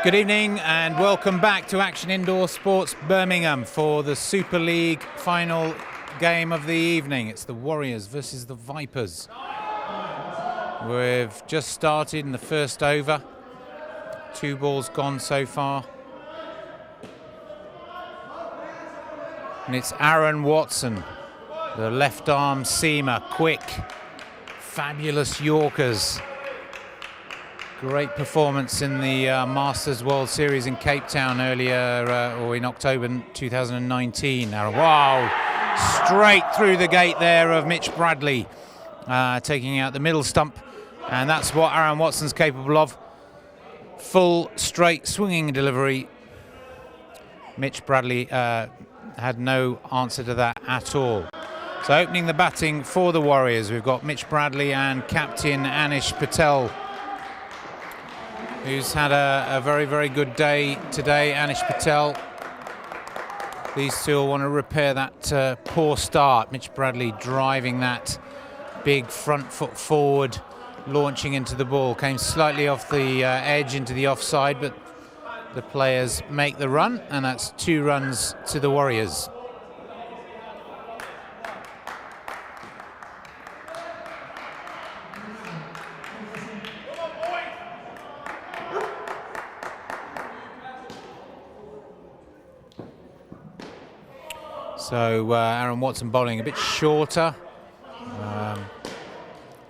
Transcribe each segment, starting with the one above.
Good evening and welcome back to Action Indoor Sports Birmingham for the Super League final game of the evening. It's the Warriors versus the Vipers. We've just started in the first over. 2 balls gone so far. And it's Aaron Watson, the left arm seamer, quick, fabulous Yorkers. Great performance in the Masters World Series in Cape Town earlier, or in October 2019. Wow, straight through the gate there of Mitch Bradley, taking out the middle stump. And that's what Aaron Watson's capable of. Full, straight, swinging delivery. Mitch Bradley had no answer to that at all. So opening the batting for the Warriors, we've got Mitch Bradley and captain Anish Patel, who's had a very, very good day today. Anish Patel. These two will want to repair that poor start. Mitch Bradley driving that big front foot forward, launching into the ball. Came slightly off the edge into the offside, but the players make the run, and that's 2 runs to the Warriors. So Aaron Watson bowling a bit shorter.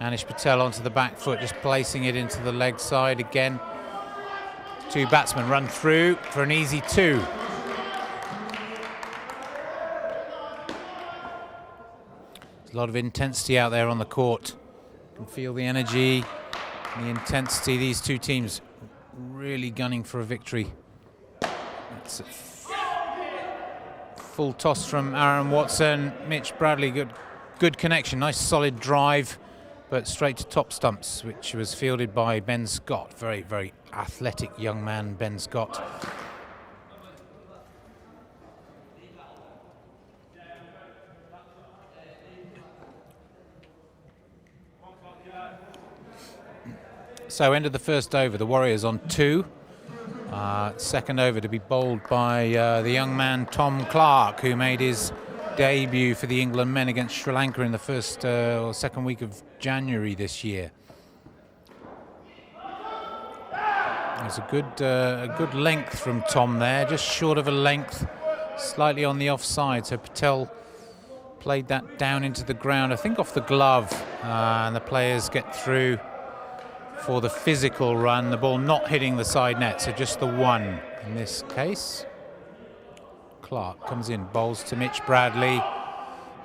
Anish Patel onto the back foot, just placing it into the leg side again. 2 batsmen run through for an easy 2. There's a lot of intensity out there on the court. You can feel the energy, the intensity. These 2 teams really gunning for a victory. It's full toss from Aaron Watson. Mitch Bradley, good connection, nice solid drive, but straight to top stumps, which was fielded by Ben Scott. Very, very athletic young man, Ben Scott. So end of the first over, the Warriors on 2. Second over to be bowled by the young man Tom Clark, who made his debut for the England men against Sri Lanka in the first or second week of January this year. There's a good length from Tom there, just short of a length, slightly on the offside. So Patel played that down into the ground, I think off the glove, and the players get through for the physical run, the ball not hitting the side net, so just the 1 in this case. Clark comes in, bowls to Mitch Bradley,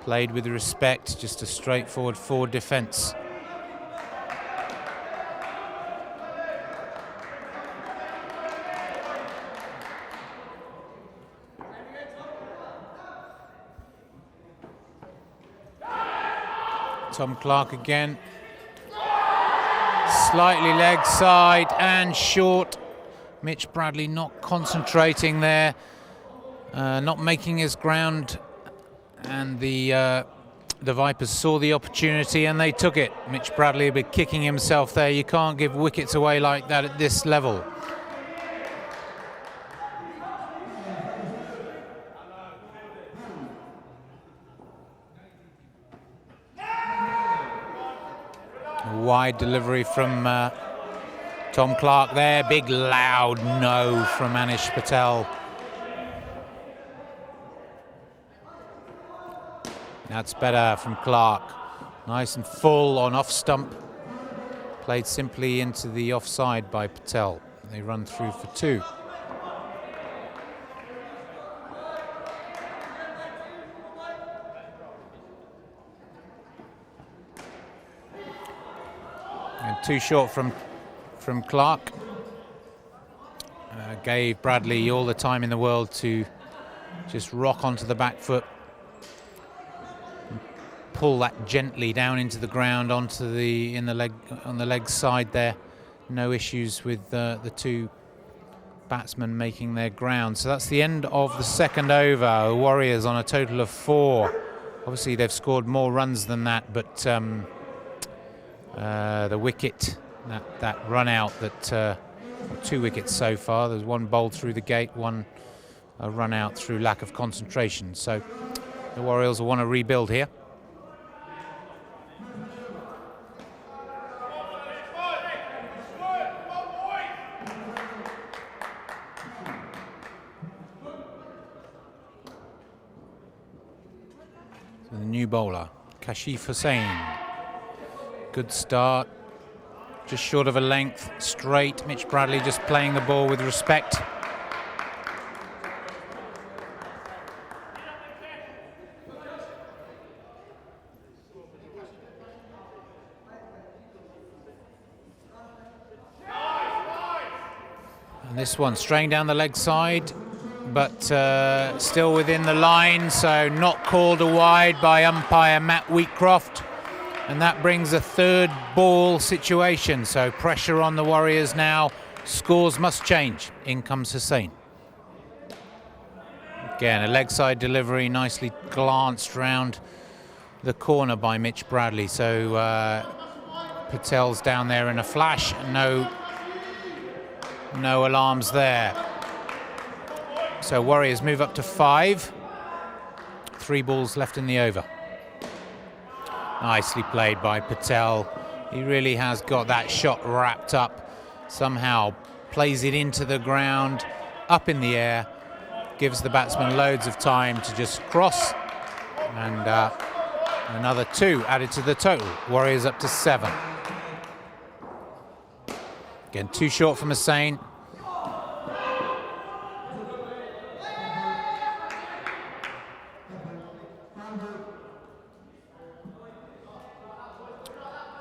played with respect, just a straightforward forward defence. Tom Clark again. Slightly leg side and short. Mitch Bradley not concentrating there, not making his ground, and the Vipers saw the opportunity and they took it. Mitch Bradley a bit kicking himself there. You can't give wickets away like that at this level. Wide delivery from Tom Clark there. Big loud no from Anish Patel. That's better from Clark. Nice and full on off stump. Played simply into the offside by Patel. They run through for 2. And 2 short from Clark. Gave Bradley all the time in the world to just rock onto the back foot, pull that gently down into the ground onto on the leg side there. No issues with the 2 batsmen making their ground. So that's the end of the second over. The Warriors on a total of 4. Obviously they've scored more runs than that, but the wicket, that run out that 2 wickets so far. There's one bowled through the gate, one run out through lack of concentration. So the Warriors will want to rebuild here. So the new bowler, Kashif Hussain. Good start. Just short of a length, straight. Mitch Bradley just playing the ball with respect. And this one straying down the leg side, but still within the line, so not called a wide by umpire Matt Wheatcroft. And that brings a third ball situation. So pressure on the Warriors now. Scores must change. In comes Hussain. Again, a leg side delivery, nicely glanced round the corner by Mitch Bradley. So Patel's down there in a flash. No alarms there. So Warriors move up to 5. 3 balls left in the over. Nicely played by Patel. He really has got that shot wrapped up. Somehow plays it into the ground, up in the air. Gives the batsman loads of time to just cross. And another 2 added to the total. Warriors up to 7. Again, too short from Hussain.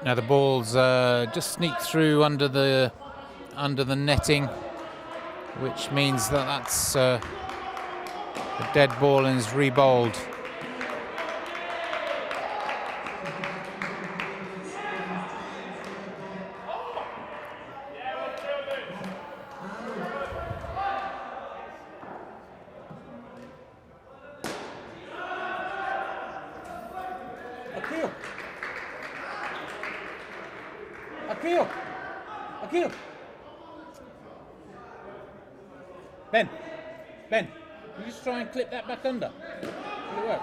Now the ball's just sneaked through under the netting, which means that that's a dead ball and is re-bowled. Akil! Ben, you just try and clip that back under. Will it work?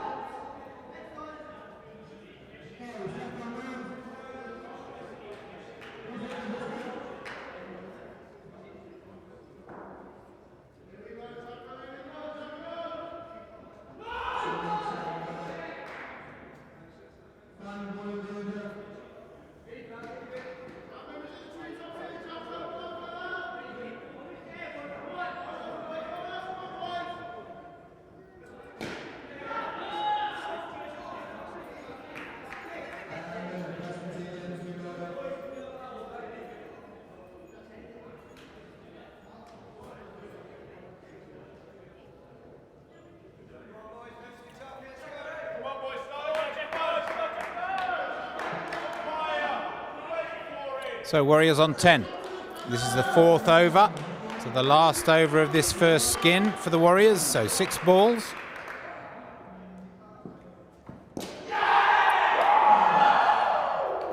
So Warriors on 10. This is the 4th over. So the last over of this first skin for the Warriors. So 6 balls.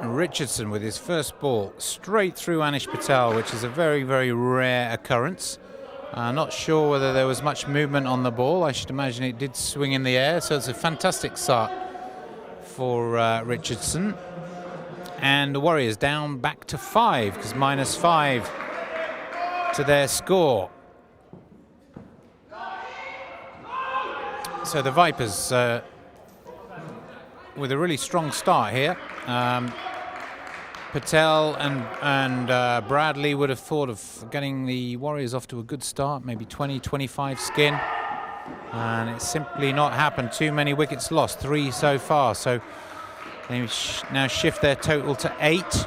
And Richardson with his first ball straight through Anish Patel, which is a very, very rare occurrence. Not sure whether there was much movement on the ball. I should imagine it did swing in the air. So it's a fantastic start for Richardson. And the Warriors down back to 5 because -5 to their score. So the Vipers with a really strong start here. Patel and Bradley would have thought of getting the Warriors off to a good start, maybe 20-25 skin. And it's simply not happened. Too many wickets lost, 3 so far. So they now shift their total to 8.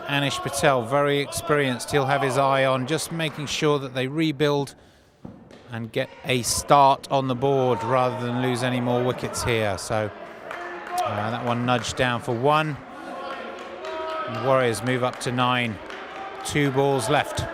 Anish Patel, very experienced. He'll have his eye on just making sure that they rebuild and get a start on the board rather than lose any more wickets here. So that one nudged down for 1. The Warriors move up to 9. 2 balls left.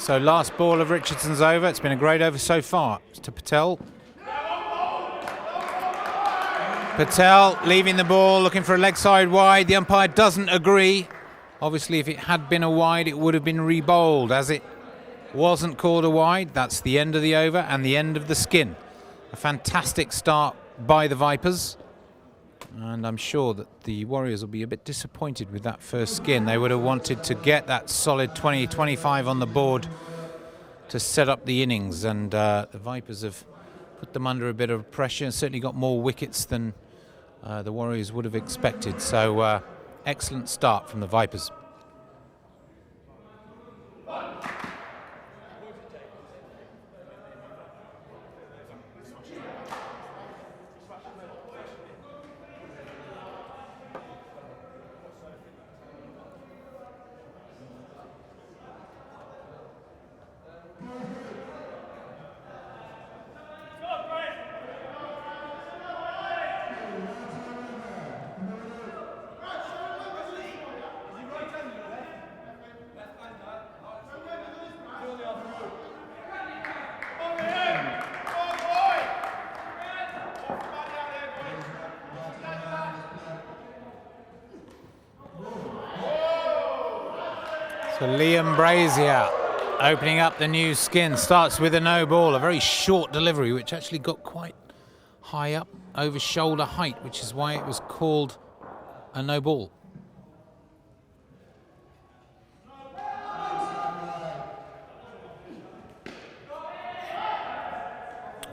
So last ball of Richardson's over. It's been a great over so far. It's to Patel. Patel leaving the ball, looking for a leg side wide. The umpire doesn't agree. Obviously, if it had been a wide, it would have been re-bowled. As it wasn't called a wide, that's the end of the over and the end of the skin. A fantastic start by the Vipers. And I'm sure that the Warriors will be a bit disappointed with that first skin. They would have wanted to get that solid 20-25 on the board to set up the innings. And the Vipers have put them under a bit of pressure and certainly got more wickets than the Warriors would have expected. So excellent start from the Vipers. So Liam Brazier opening up the new skin, starts with a no ball, a very short delivery which actually got quite high up over shoulder height, which is why it was called a no ball.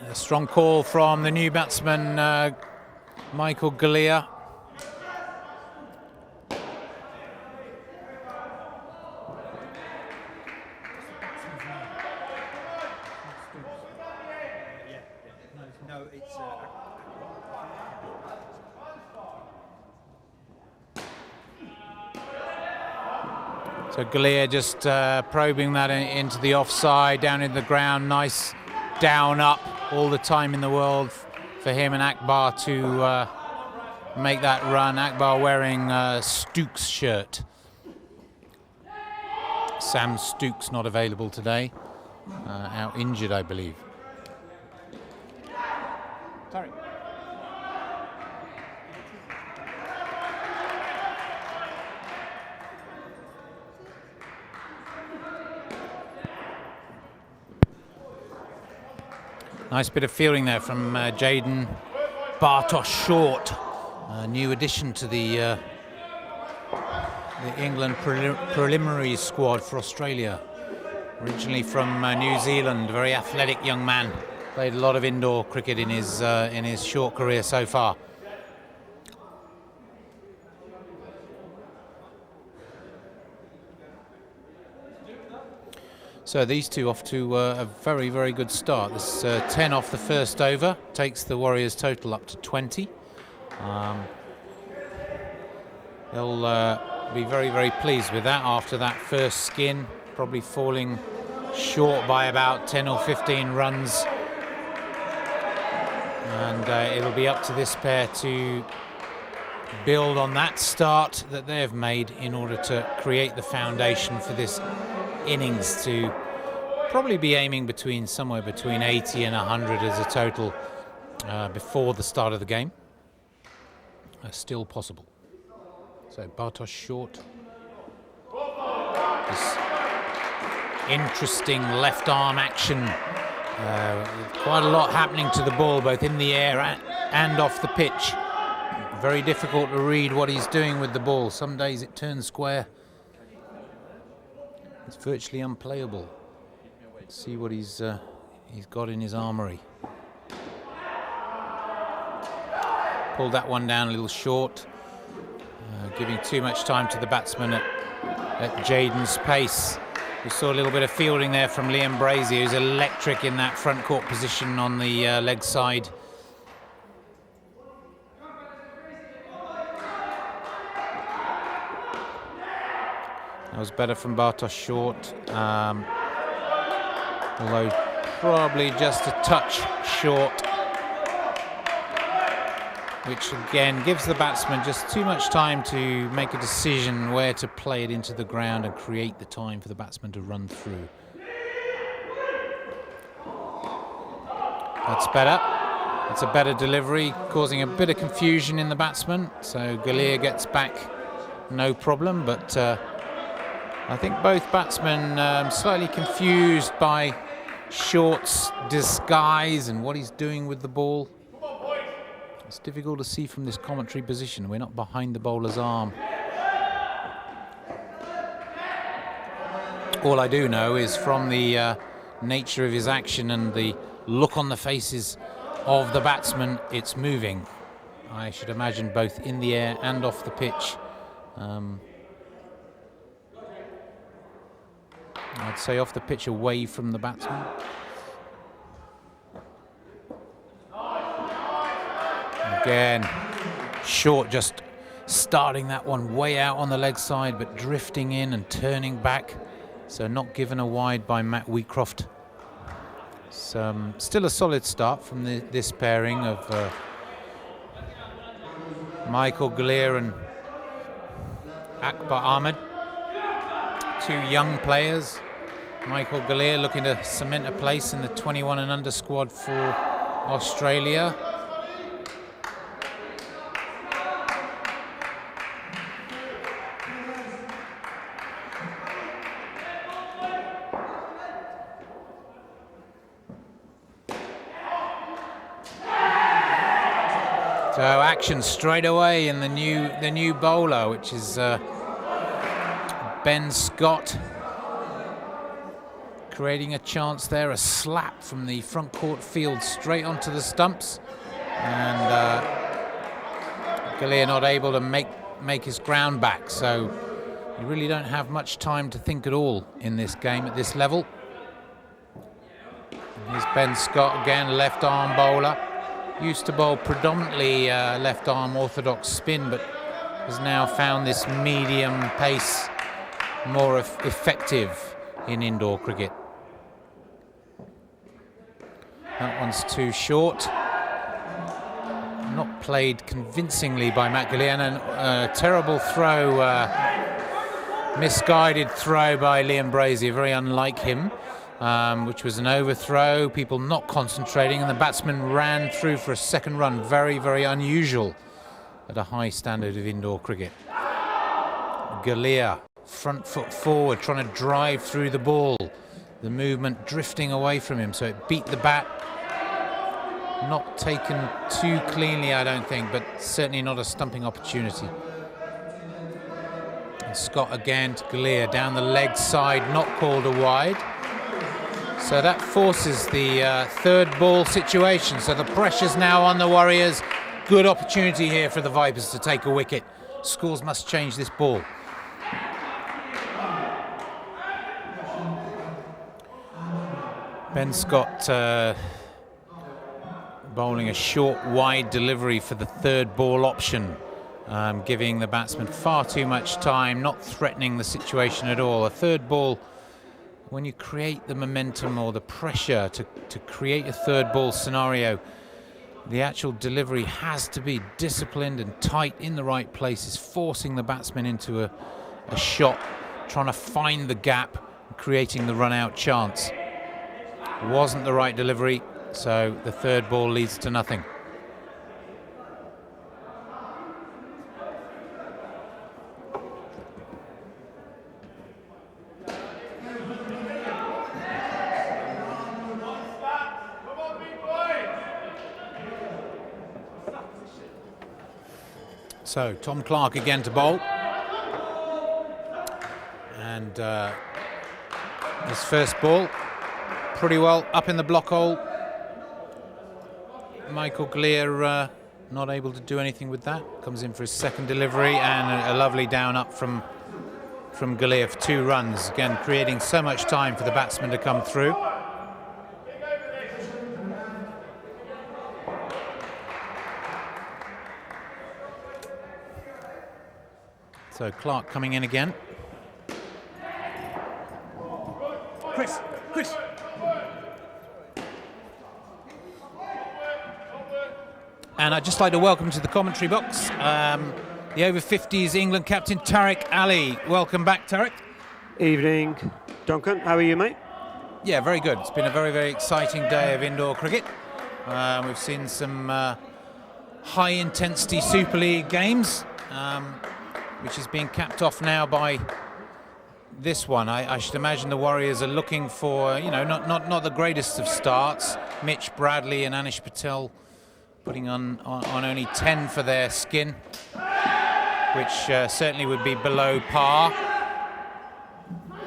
A strong call from the new batsman Michael Galea. So Galea just probing that into the offside, down in the ground. Nice down up all the time in the world for him and Akbar to make that run. Akbar wearing Stokes' shirt. Sam Stokes not available today, out injured, I believe. Sorry. Nice bit of fielding there from Jaden Bartosh Short, a new addition to the England preliminary squad for Australia. Originally from New Zealand, very athletic young man. Played a lot of indoor cricket in his short career so far. So these two off to a very, very good start. This 10 off the first over takes the Warriors' total up to 20. They'll be very, very pleased with that after that first skin, probably falling short by about 10 or 15 runs. And it'll be up to this pair to build on that start that they've made in order to create the foundation for this innings to probably be aiming somewhere between 80 and 100 as a total before the start of the game. Still possible. So Bartosh Short. This interesting left arm action. Quite a lot happening to the ball, both in the air and off the pitch. Very difficult to read what he's doing with the ball. Some days it turns square. It's virtually unplayable. Let's see what he's got in his armoury. Pulled that one down a little short, giving too much time to the batsman at Jaden's pace. We saw a little bit of fielding there from Liam Brazier, who's electric in that front court position on the leg side. That was better from Bartosh Short, although probably just a touch short, which again gives the batsman just too much time to make a decision where to play it into the ground and create the time for the batsman to run through. That's better. It's a better delivery, causing a bit of confusion in the batsman. So Galea gets back, no problem. But I think both batsmen slightly confused by Short's disguise and what he's doing with the ball. It's difficult to see from this commentary position. We're not behind the bowler's arm. All I do know is from the nature of his action and the look on the faces of the batsman, it's moving. I should imagine both in the air and off the pitch. I'd say off the pitch, away from the batsman. Again, Short just starting that one way out on the leg side, but drifting in and turning back. So not given a wide by Matt Wheatcroft. Still a solid start from this pairing of Michael Galea and Akbar Ahmed. Two young players. Michael Galea looking to cement a place in the 21 and under squad for Australia. So action straight away in the new bowler, which is Ben Scott, creating a chance there. A slap from the front court field straight onto the stumps, and Galea not able to make his ground back. So you really don't have much time to think at all in this game at this level. Here's Ben Scott again, left arm bowler. Used to bowl predominantly left arm orthodox spin, but has now found this medium pace more effective in indoor cricket. That one's too short. Not played convincingly by Matt Galea, and a terrible throw, misguided throw by Liam Brazier, very unlike him. Which was an overthrow, people not concentrating, and the batsman ran through for a second run. Very, very unusual at a high standard of indoor cricket. Galea, front foot forward, trying to drive through the ball. The movement drifting away from him, so it beat the bat. Not taken too cleanly, I don't think, but certainly not a stumping opportunity. And Scott again to Galea, down the leg side, not called a wide. So that forces the third ball situation. So the pressure's now on the Warriors. Good opportunity here for the Vipers to take a wicket. Scores must change this ball. Ben Scott bowling a short wide delivery for the third ball option, giving the batsman far too much time, not threatening the situation at all. A third ball, when you create the momentum or the pressure to create a third ball scenario, the actual delivery has to be disciplined and tight in the right places, forcing the batsman into a shot, trying to find the gap, creating the run-out chance. Wasn't the right delivery, so the third ball leads to nothing. So Tom Clark again to bowl, and his first ball pretty well up in the block hole. Michael Galea not able to do anything with that. Comes in for his second delivery, and a lovely down up from Galea for 2 runs. Again, creating so much time for the batsman to come through. So Clark coming in again. Chris. And I'd just like to welcome to the commentary box the over 50s England captain Tariq Ali. Welcome back, Tariq. Evening, Duncan. How are you, mate? Yeah, very good. It's been a very, very exciting day of indoor cricket. We've seen some high-intensity Super League games, which is being capped off now by this one. I should imagine the Warriors are looking for, not the greatest of starts. Mitch Bradley and Anish Patel putting on only 10 for their skin, which certainly would be below par.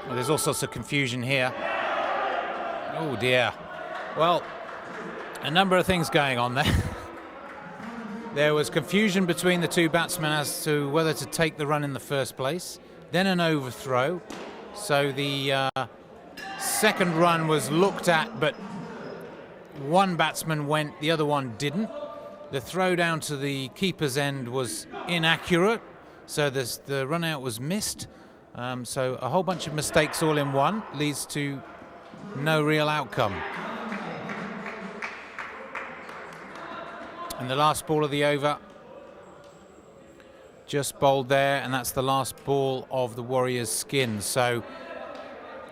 Well, there's all sorts of confusion here. Oh dear. Well, a number of things going on there. There was confusion between the two batsmen as to whether to take the run in the first place, then an overthrow. So the second run was looked at, but one batsman went, the other one didn't. The throw down to the keeper's end was inaccurate, so the run out was missed. So a whole bunch of mistakes all in one leads to no real outcome. And the last ball of the over just bowled there, and that's the last ball of the Warriors' skin. So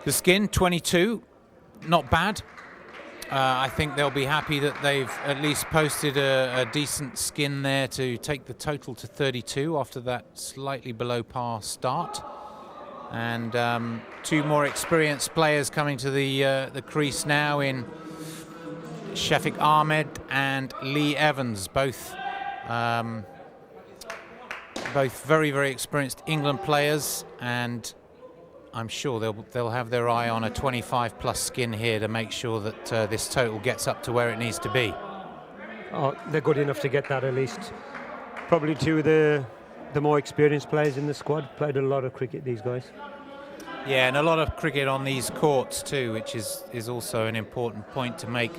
the skin, 22, not bad. I think they'll be happy that they've at least posted a decent skin there to take the total to 32 after that slightly below par start. And two more experienced players coming to the crease now in Shafiq Ahmed and Lee Evans, both very, very experienced England players, and I'm sure they'll have their eye on a 25 plus skin here to make sure that this total gets up to where it needs to be. Oh, they're good enough to get that at least. Probably two of the more experienced players in the squad. Played a lot of cricket, these guys. Yeah, and a lot of cricket on these courts too, which is also an important point to make,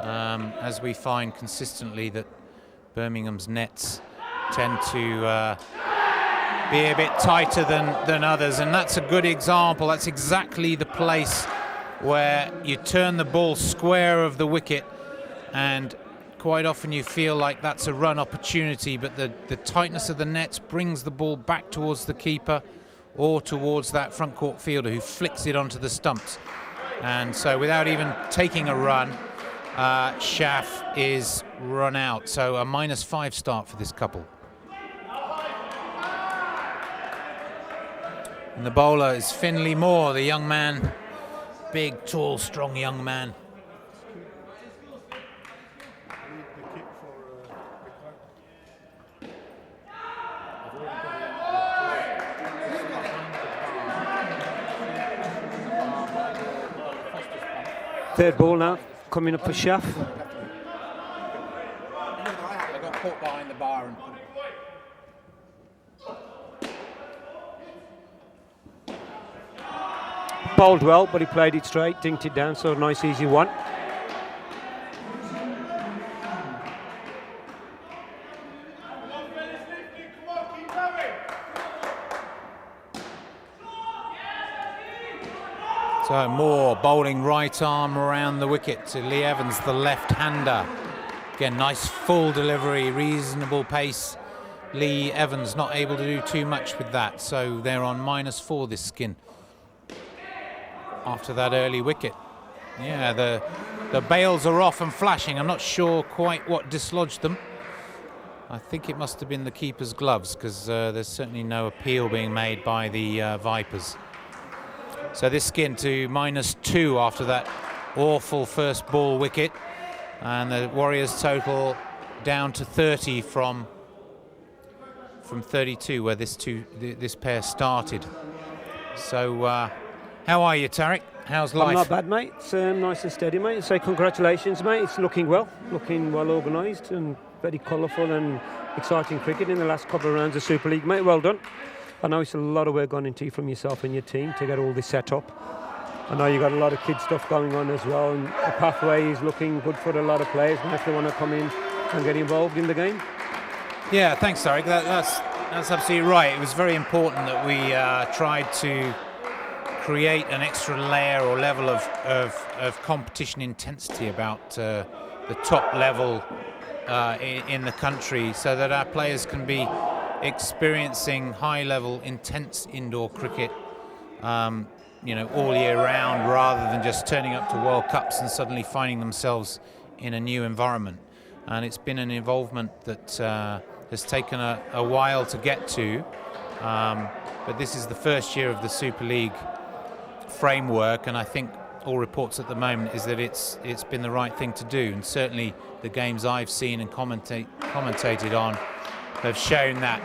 as we find consistently that Birmingham's nets tend to be a bit tighter than others, and that's a good example. That's exactly the place where you turn the ball square of the wicket, and quite often you feel like that's a run opportunity, but the tightness of the nets brings the ball back towards the keeper or towards that front court fielder who flicks it onto the stumps. And so without even taking a run, Shaf is run out. So a -5 start for this couple. And the bowler is Finley Moore, the young man, big, tall, strong young man. Third ball now, coming up for Shaf. I got caught behind the bar and put it. Bowled well, but he played it straight, dinked it down, so a nice easy one. So Moore bowling right arm around the wicket to Lee Evans, the left-hander. Again, nice full delivery, reasonable pace. Lee Evans not able to do too much with that, so they're on -4 this skin after that early wicket. Yeah, the bails are off and flashing. I'm not sure quite what dislodged them. I think it must have been the keeper's gloves, because there's certainly no appeal being made by the Vipers. So this skin to -2 after that awful first ball wicket, and the Warriors total down to 30 from 32 where this pair started. So how are you, Tariq? How's life? I'm not bad, mate. It's nice and steady, mate. So congratulations, mate. It's looking well organised and very colourful and exciting cricket in the last couple of rounds of Super League, mate. Well done. I know it's a lot of work gone into from yourself and your team to get all this set up. I know you got a lot of kid stuff going on as well, and the pathway is looking good for a lot of players now if they want to come in and get involved in the game. Yeah, thanks, Tariq. That's absolutely right. It was very important that we tried to create an extra layer or level of competition intensity about the top level in the country, so that our players can be experiencing high-level, intense indoor cricket, all year round, rather than just turning up to World Cups and suddenly finding themselves in a new environment. And it's been an involvement that has taken a while to get to. But this is the first year of the Super League framework, and I think all reports at the moment is that it's been the right thing to do. And certainly the games I've seen and commentated on have shown that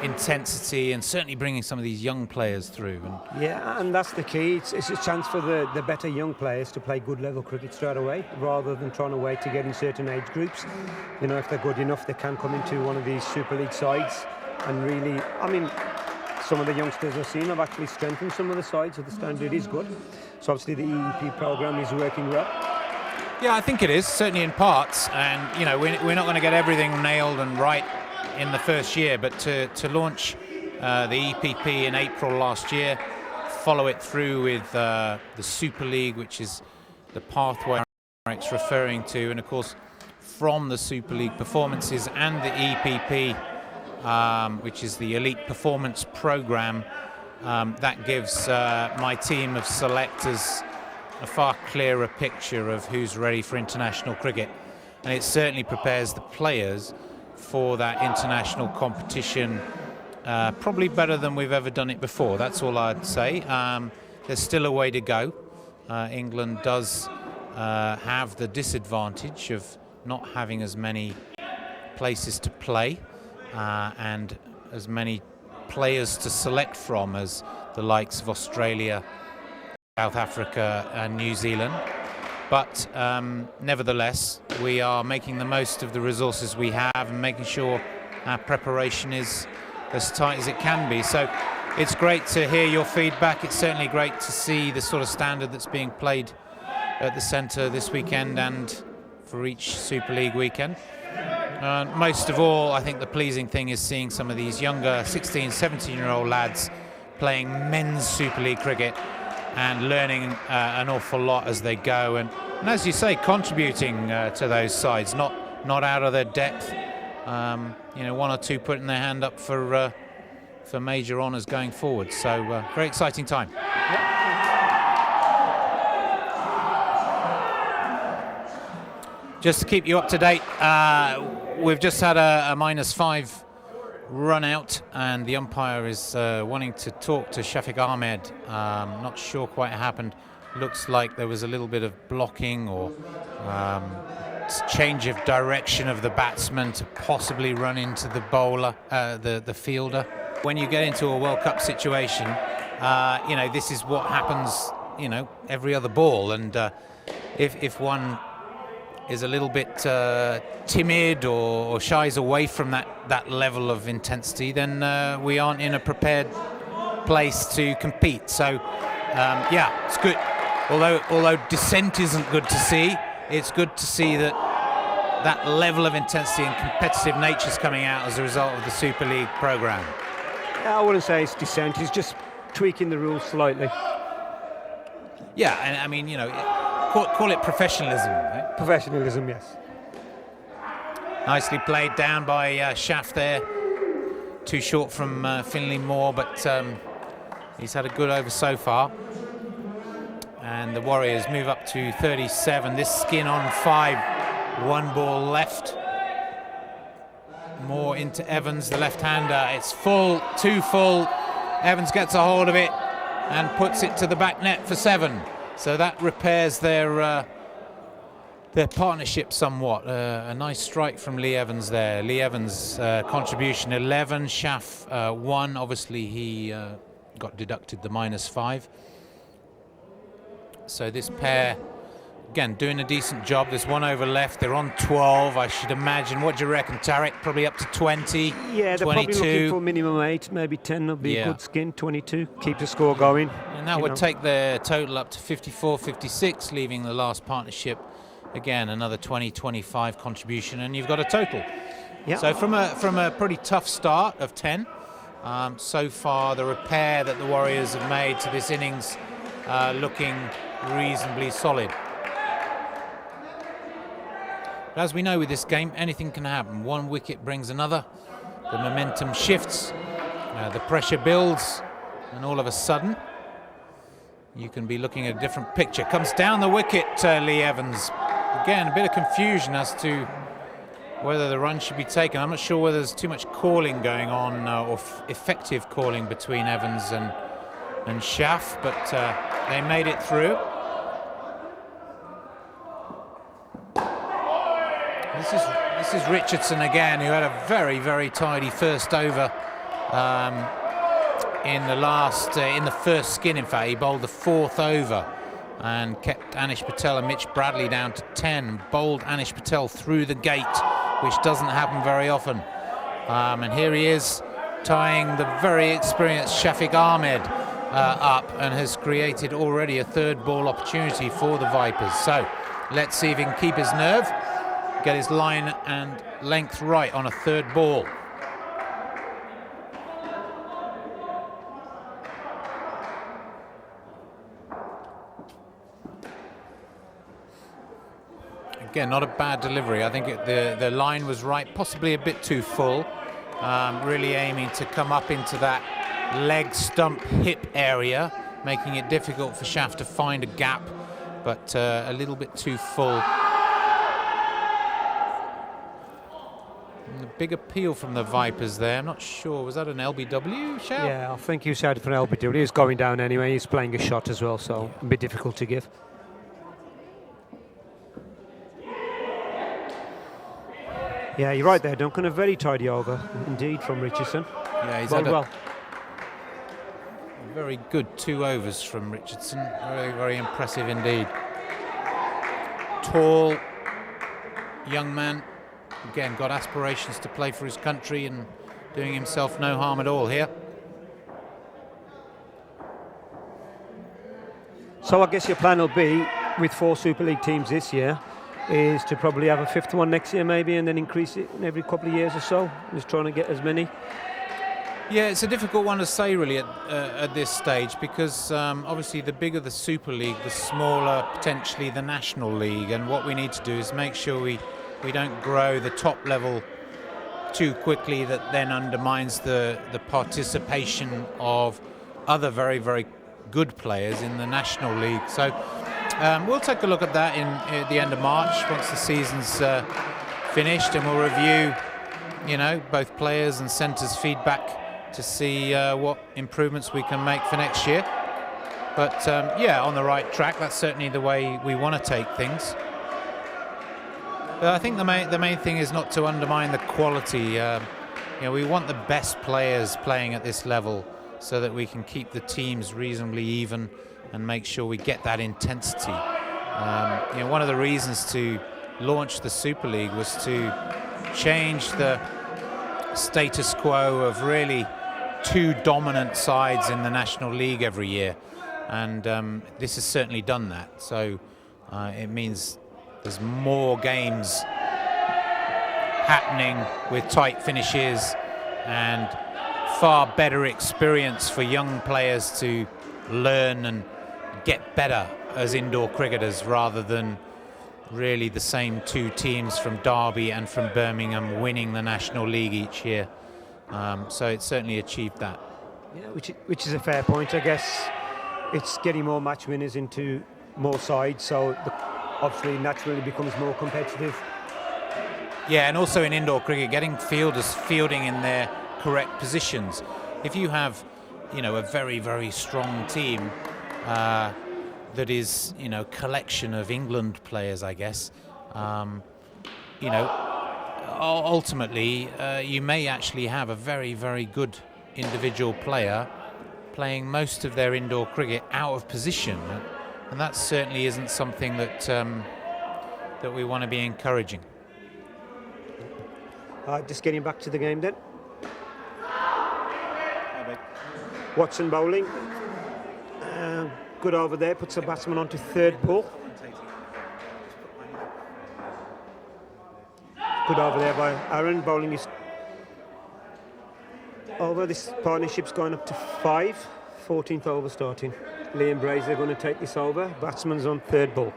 intensity, and certainly bringing some of these young players through. And that's the key. It's a chance for the better young players to play good level cricket straight away, rather than trying to wait to get in certain age groups. You know, if they're good enough, they can come into one of these Super League sides and really, I mean, some of the youngsters I've seen have actually strengthened some of the sides, so the standard is good. So obviously the EEP program is working well. Yeah, I think it is, certainly in parts. And, you know, we're not going to get everything nailed and right in the first year, but to launch the EPP in April last year, follow it through with the Super League, which is the pathway Eric's referring to, and of course from the Super League performances and the EPP, which is the Elite Performance Programme, that gives my team of selectors a far clearer picture of who's ready for international cricket, and it certainly prepares the players for that international competition probably better than we've ever done it before. That's all I'd say. There's still a way to go. England does have the disadvantage of not having as many places to play and as many players to select from as the likes of Australia, South Africa and New Zealand. But nevertheless, we are making the most of the resources we have and making sure our preparation is as tight as it can be. So it's great to hear your feedback. It's certainly great to see the sort of standard that's being played at the centre this weekend and for each Super League weekend. Most of all, I think the pleasing thing is seeing some of these younger 16, 17-year-old lads playing men's Super League cricket and learning an awful lot as they go, and as you say, contributing to those sides, not out of their depth. You know, one or two putting their hand up for major honours going forward. So very exciting time. Just to keep you up to date, we've just had a -5 run out, and the umpire is wanting to talk to Shafiq Ahmed. Not sure quite what happened. Looks like there was a little bit of blocking or change of direction of the batsman to possibly run into the bowler, the fielder. When you get into a World Cup situation, you know, this is what happens, you know, every other ball, and if one is a little bit timid or shies away from that level of intensity, then we aren't in a prepared place to compete. So yeah, it's good. Although dissent isn't good to see, it's good to see that level of intensity and competitive nature is coming out as a result of the Super League programme. I wouldn't say it's dissent, it's just tweaking the rules slightly. Yeah, and I mean, you know, call it professionalism, right? Professionalism, yes. Nicely played down by Shaf there. Too short from Finley Moore, but he's had a good over so far. And the Warriors move up to 37. This skin on 5, 1 ball left. Moore into Evans, the left-hander. It's full, too full. Evans gets a hold of it and puts it to the back net for 7. So that repairs their partnership somewhat. A nice strike from Lee Evans there. Lee Evans' contribution 11, Shaf 1. Obviously he got deducted the -5. So this pair, again, doing a decent job. There's 1 over left. They're on 12, I should imagine. What do you reckon, Tariq? Probably up to 20, yeah, 22. They're probably looking for minimum 8, maybe 10 would be a good skin. 22, keep the score going. And that would take their total up to 54, 56, leaving the last partnership, again, another 20, 25 contribution, and you've got a total. Yeah. So from a pretty tough start of 10, so far the repair that the Warriors have made to this innings looking reasonably solid. But as we know with this game, anything can happen. 1 wicket brings another. The momentum shifts, the pressure builds, and all of a sudden, you can be looking at a different picture. Comes down the wicket, Lee Evans. again, a bit of confusion as to whether the run should be taken. I'm not sure whether there's too much calling going on or effective calling between Evans and Schaff, but they made it through. This is Richardson again, who had a very, very tidy first over in the first skin. In fact, he bowled the fourth over and kept Anish Patel and Mitch Bradley down to 10. Bowled Anish Patel through the gate, which doesn't happen very often. And here he is, tying the very experienced Shafiq Ahmed up, and has created already a third ball opportunity for the Vipers. So let's see if he can keep his nerve, get his line and length right on a third ball. Again, not a bad delivery. I think the line was right, possibly a bit too full. Really aiming to come up into that leg, stump, hip area, making it difficult for Schaff to find a gap, but a little bit too full. And a big appeal from the Vipers there. I'm not sure, was that an LBW shout? Yeah, I think you said for an LBW. He's going down anyway. He's playing a shot as well, so a bit difficult to give. Yeah, you're right there, Duncan. A very tidy over indeed from Richardson. Yeah, he's well, had well. a very good 2 overs from Richardson. Very, very impressive indeed. Tall, young man. Again, got aspirations to play for his country and doing himself no harm at all here. So I guess your plan will be, with 4 Super League teams this year, is to probably have a 5th one next year maybe, and then increase it in every couple of years or so. Just trying to get as many. Yeah, it's a difficult one to say really at this stage, because obviously the bigger the Super League, the smaller potentially the National League, and what we need to do is make sure we don't grow the top level too quickly, that then undermines the participation of other very, very good players in the National League. So we'll take a look at that at the end of March, once the season's finished, and we'll review, both players and centres' feedback to see what improvements we can make for next year. But yeah, on the right track. That's certainly the way we want to take things. But I think the main thing is not to undermine the quality. We want the best players playing at this level, so that we can keep the teams reasonably even and make sure we get that intensity. One of the reasons to launch the Super League was to change the status quo of really 2 dominant sides in the National League every year, and this has certainly done that. So it means there's more games happening with tight finishes and far better experience for young players to learn and get better as indoor cricketers, rather than really the same 2 teams from Derby and from Birmingham winning the National League each year. So it certainly achieved that. Yeah, which is a fair point, I guess. It's getting more match winners into more sides, so obviously naturally becomes more competitive. Yeah, and also in indoor cricket, getting fielders fielding in their correct positions. If you have, a very, very strong team that is, collection of England players, I guess, ultimately you may actually have a very, very good individual player playing most of their indoor cricket out of position, and that certainly isn't something that that we want to be encouraging. Just getting back to the game then. Watson bowling. Good over there, puts the batsman onto 3rd ball. Good over there by Aaron, bowling is over. This partnership's going up to 5, 14th over starting. Liam Brazier going to take this over. Batsman's on 3rd ball.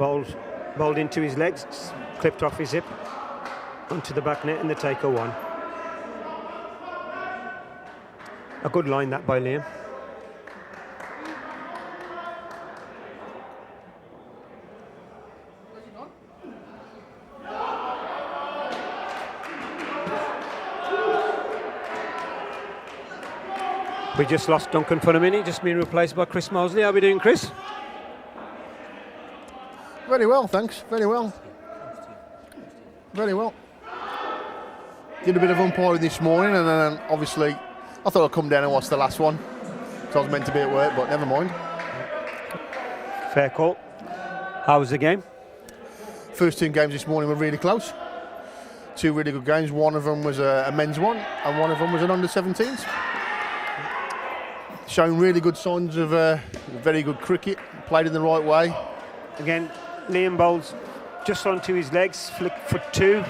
bowled into his legs, clipped off his hip, onto the back net, and the taker won. A good line that by Liam. We just lost Duncan for a minute, just being replaced by Chris Mosley. How are we doing, Chris? Very well, thanks. Very well. Very well. Did a bit of umpiring this morning, and then obviously I thought I'd come down and watch the last one. So I was meant to be at work, but never mind. Fair call. How was the game? First 2 games this morning were really close. 2 really good games. One of them was a men's one, and one of them was an under-17s. Showing really good signs of very good cricket. Played in the right way. Again, Liam bowls just onto his legs, flick for 2.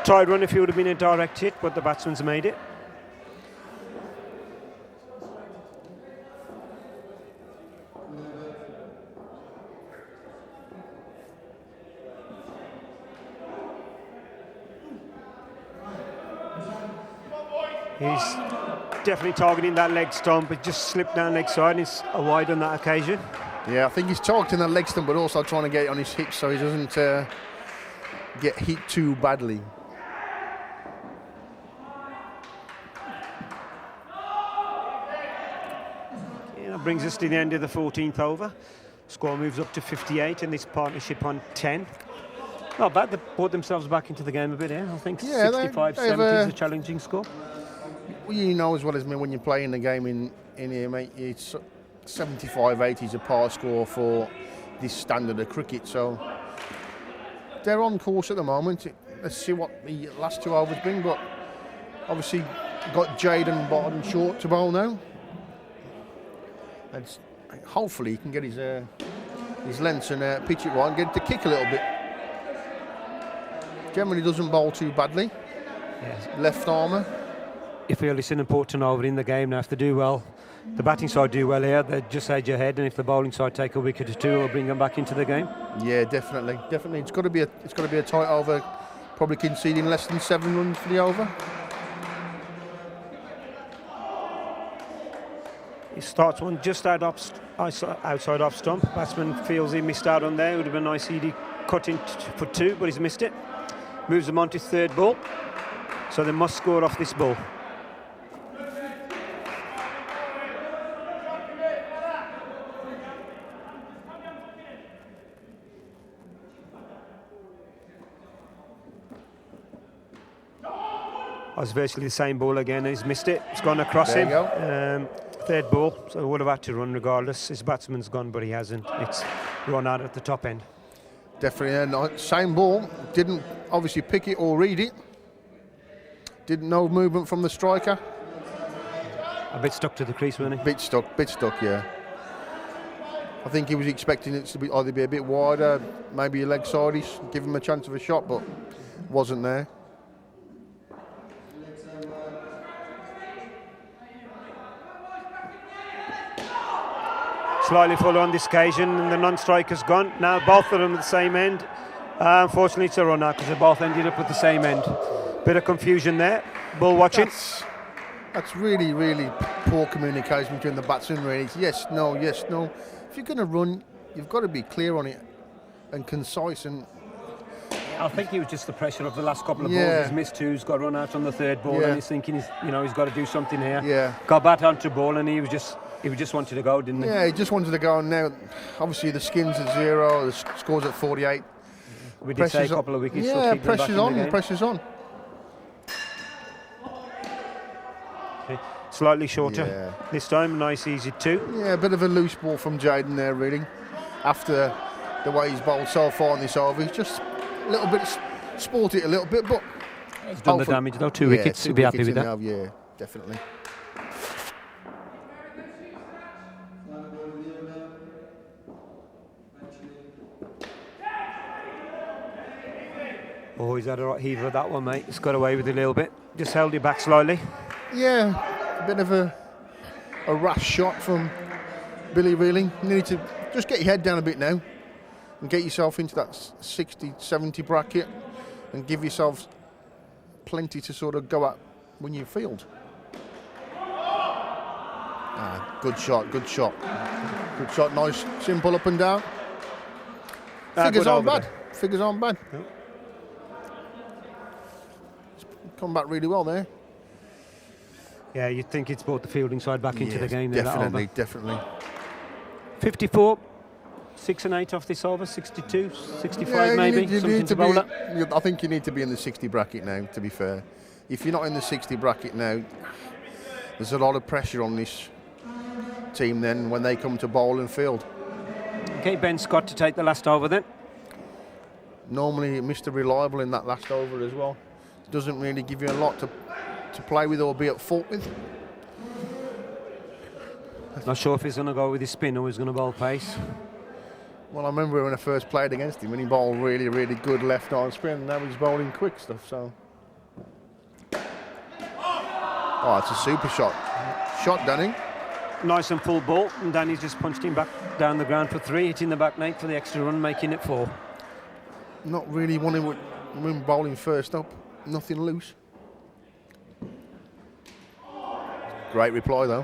Tried run if he would have been a direct hit, but the batsman's made it. He's definitely targeting that leg stump, but just slipped down leg side, and it's a wide on that occasion. Yeah, I think he's targeting the leg stump, but also trying to get it on his hips so he doesn't get hit too badly. Yeah, that brings us to the end of the 14th over. Score moves up to 58 in this partnership on 10. Not bad, they brought themselves back into the game a bit here. I think 65-70 is a challenging score. Well, you know as well as me, when you're playing the game in here, mate, it's 75-80 is a par score for this standard of cricket. So they're on course at the moment. Let's see what the last 2 overs bring. But obviously got Jaden bottom short to bowl now. And hopefully he can get his lengths and pitch it right and get it to kick a little bit. Generally doesn't bowl too badly. Yes. Left armour. If we listen important over in the game now, if they do well, the batting side do well here, they just edge ahead, and if the bowling side take a wicket or 2, it'll bring them back into the game. Yeah, definitely. It's got to be a tight over. Probably conceding less than 7 runs for the over. He starts one just outside off stump. Batsman feels he missed out on there. It would have been nice easy cut in for 2, but he's missed it. Moves them on to 3rd ball. So they must score off this ball. It's virtually the same ball again. He's missed it. It's gone across There him. you go. 3rd ball, so he would have had to run regardless. His batsman's gone, but he hasn't. It's run out at the top end. Definitely. And same ball. Didn't obviously pick it or read it. Didn't know movement from the striker. A bit stuck to the crease, wasn't he? Bit stuck, yeah. I think he was expecting it to either be a bit wider, maybe a leg sideys, give him a chance of a shot, but wasn't there. Slightly fuller on this occasion, and the non-striker's gone. Now both of them at the same end. Unfortunately, it's a run out because they both ended up at the same end. Bit of confusion there. Ball watching. That's really, really poor communication between the batsmen, really. Yes, no, yes, no. If you're going to run, you've got to be clear on it and concise. And I think it was just the pressure of the last couple of balls. He's missed 2, he's got run out on the 3rd ball, and he's thinking he's got to do something here. Yeah. Got back onto the ball, and he just wanted to go, didn't he? Yeah, he just wanted to go, and now obviously the skin's at 0, the score's at 48. We did say a couple of wickets. Yeah, pressure's on, pressure's on. Okay. Slightly shorter this time, nice easy 2. Yeah, a bit of a loose ball from Jaden there, really. After the way he's bowled so far in this over, he's just a little bit sport it a little bit, but he's done the damage though. 2 wickets, he'll be happy with that. Yeah, definitely. Oh, he's had a right heaver of that one, mate. He's got away with it a little bit. Just held it back slightly. Yeah, a bit of a rash shot from Billy, really. You need to just get your head down a bit now. and get yourself into that 60, 70 bracket and give yourselves plenty to sort of go at when you field. Good shot, good shot. Good shot, nice, simple up and down. Figures aren't bad. Figures aren't bad. No. Come back really well there. Yeah, you'd think it's brought the fielding side back into the game there. Definitely, definitely. 54, 6 and 8 off this over, 62, 65 Yeah, maybe, something to bowl at. I think you need to be in the 60 bracket now, to be fair. If you're not in the 60 bracket now, there's a lot of pressure on this team then when they come to bowl and field. Okay, Ben Scott to take the last over then. Normally Mr. Reliable in that last over as well. Doesn't really give you a lot to play with or be at fault with. Not sure if he's going to go with his spin or he's going to bowl pace. Well, I remember when I first played against him, when he bowled really, really good left-arm spin, and now he's bowling quick stuff, so. Oh, it's a super shot. Shot, Danny. Nice and full ball, and Danny's just punched him back down the ground for 3, hitting the back net for the extra run, making it 4. Not really wanting when bowling first up. Nothing loose. Great reply, though.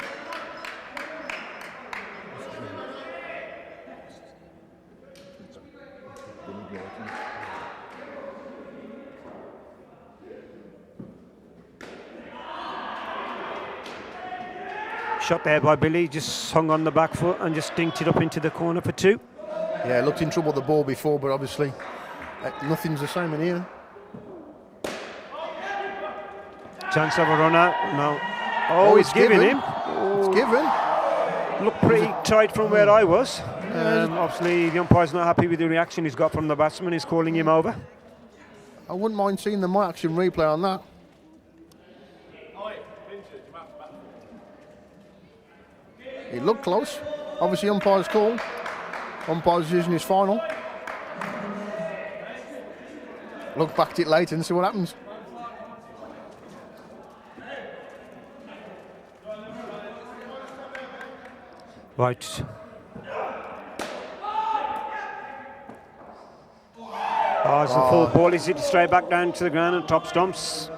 Shot there by Billy, just hung on the back foot and just dinked it up into the corner for 2. Yeah, looked in trouble with the ball before, but obviously nothing's the same in here. Chance of a run out. No. Oh, it's giving him. It's given. Looked pretty tight from where I was. Obviously, the umpire's not happy with the reaction he's got from the batsman. He's calling him over. I wouldn't mind seeing the My Action replay on that. It looked close. Obviously, umpire's call. Umpire's decision is final. Look back at it later and see what happens. Right. Oh, it's a full ball. He's hit straight back down to the ground and top stumps.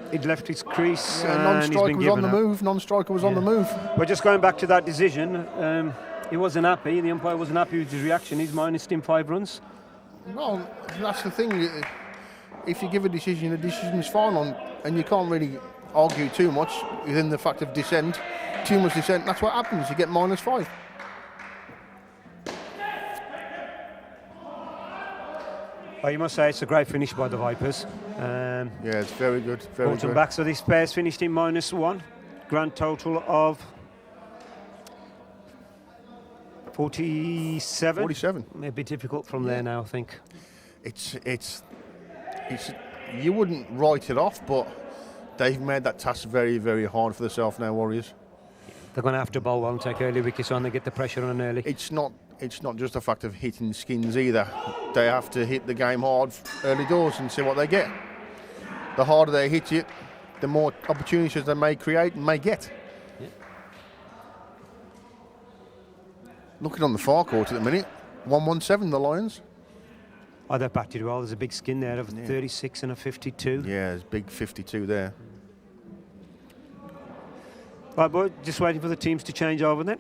He'd left his crease and he's been Non-striker was given on the move. Non-striker was on the move. We're just going back to that decision. He wasn't happy. The umpire wasn't happy with his reaction. He's minused him 5 runs. Well, that's the thing. If you give a decision, the decision is final, and you can't really argue too much within the fact of dissent. Too much dissent, that's what happens. You get -5. Well, you must say it's a great finish by the Vipers. Yeah, it's very good. Very Brought them good. back, so this pair's finished in -1. Grand total of 47. 47. A bit difficult from there now, I think. It's. You wouldn't write it off, but they've made that task very, very hard for themselves now, Warriors. They're going to have to bowl well and take early wickets on and get the pressure on early. It's not just a fact of hitting skins either. They have to hit the game hard early doors and see what they get. The harder they hit it, the more opportunities they may create and may get. Yeah. Looking on the far court at the minute, 117 the Lions. Oh, they've batted well. There's a big skin there of 36 and a 52. Yeah, there's big 52 there. Right, boy, just waiting for the teams to change over then.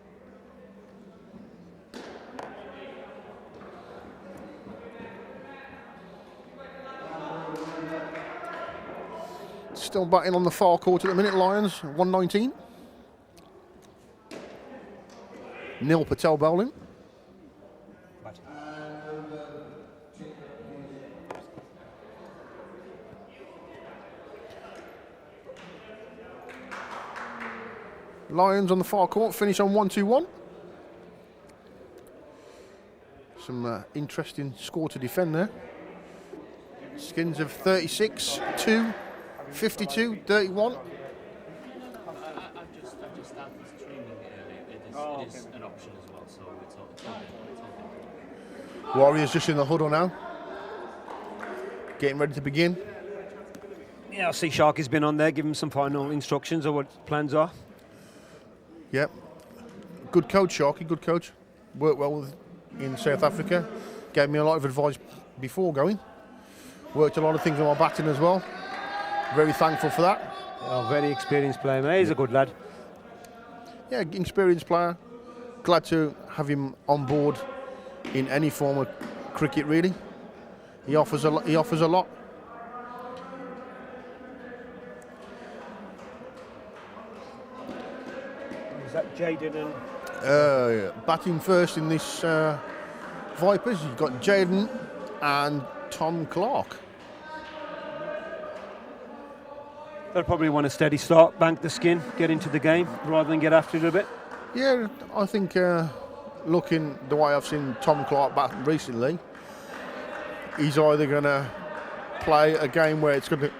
Still batting on the far court at the minute, Lions, 119. Neil Patel bowling. Lions on the far court, finish on 1-2-1. Some interesting score to defend there. Skins of 36, 2, 52, 31. I've just started streaming it is an option as well, so it's all Warriors just in the huddle now. Getting ready to begin. Yeah, I see Sharky's been on there, giving some final instructions of what plans are. Yep. Good coach, Sharky, good coach. Worked well in South Africa. gave me a lot of advice before going. Worked a lot of things on my batting as well. Very thankful for that. Oh, very experienced player, mate. He's a good lad. Yeah, experienced player. Glad to have him on board in any form of cricket. Really, he offers a lot. He offers a lot. Is that Jaden and Batting first in this Vipers, you've got Jaden and Tom Clark. they'll probably want a steady start, bank the skin, get into the game rather than get after it a bit. Yeah, I think looking the way I've seen Tom Clark bat recently, he's either going to play a game where it's going to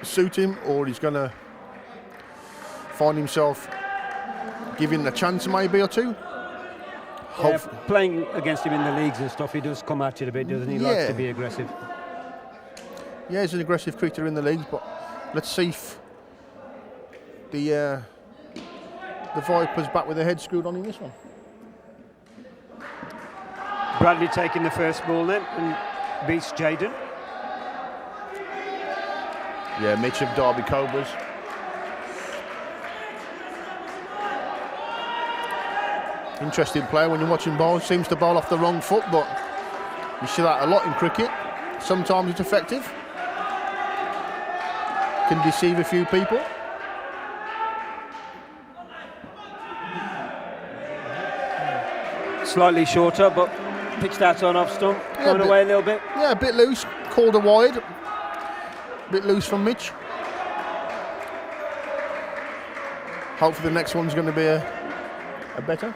suit him, or he's going to find himself giving a chance maybe or two. Playing against him in the leagues and stuff, he does come at you a bit, doesn't he? He likes to be aggressive. Yeah, he's an aggressive cricketer in the league, but let's see if the Vipers back with their head screwed on in this one. Bradley taking the first ball then and beats Jaden. Yeah, Mitch of Derby Cobras. Interesting player when you're watching bowl. Seems to bowl off the wrong foot, but you see that a lot in cricket. Sometimes it's effective. Can deceive a few people. Slightly shorter, but pitched out on off stump, going away a little bit. Yeah, a bit loose. Called a wide. Bit loose from Mitch. Hopefully the next one's going to be a better.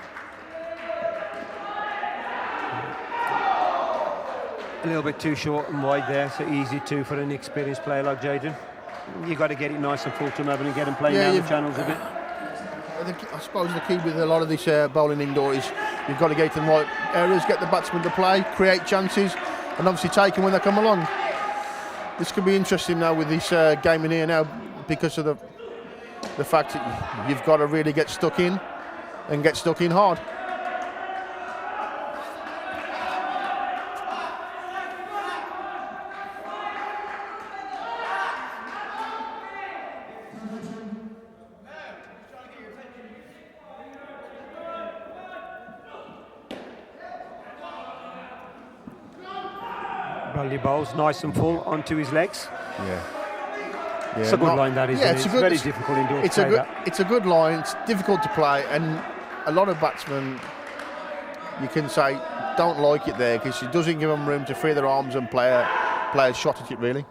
A little bit too short and wide there, so easy too for an experienced player like Jaden. You've got to get it nice and full to him, having to get him playing down the channels a bit. I suppose the key with a lot of this bowling indoor is you've got to get to the right areas, get the batsmen to play, create chances, and obviously take them when they come along. This could be interesting now with this game in here now, because of the fact that you've got to really get stuck in and get stuck in hard. Bradley bowls nice and full onto his legs. Yeah. It's a good line, that is. Yeah, it's very difficult indoor to play that. It's a good line. It's difficult to play, and a lot of batsmen, you can say, don't like it there because it doesn't give them room to free their arms and play a shot at it really.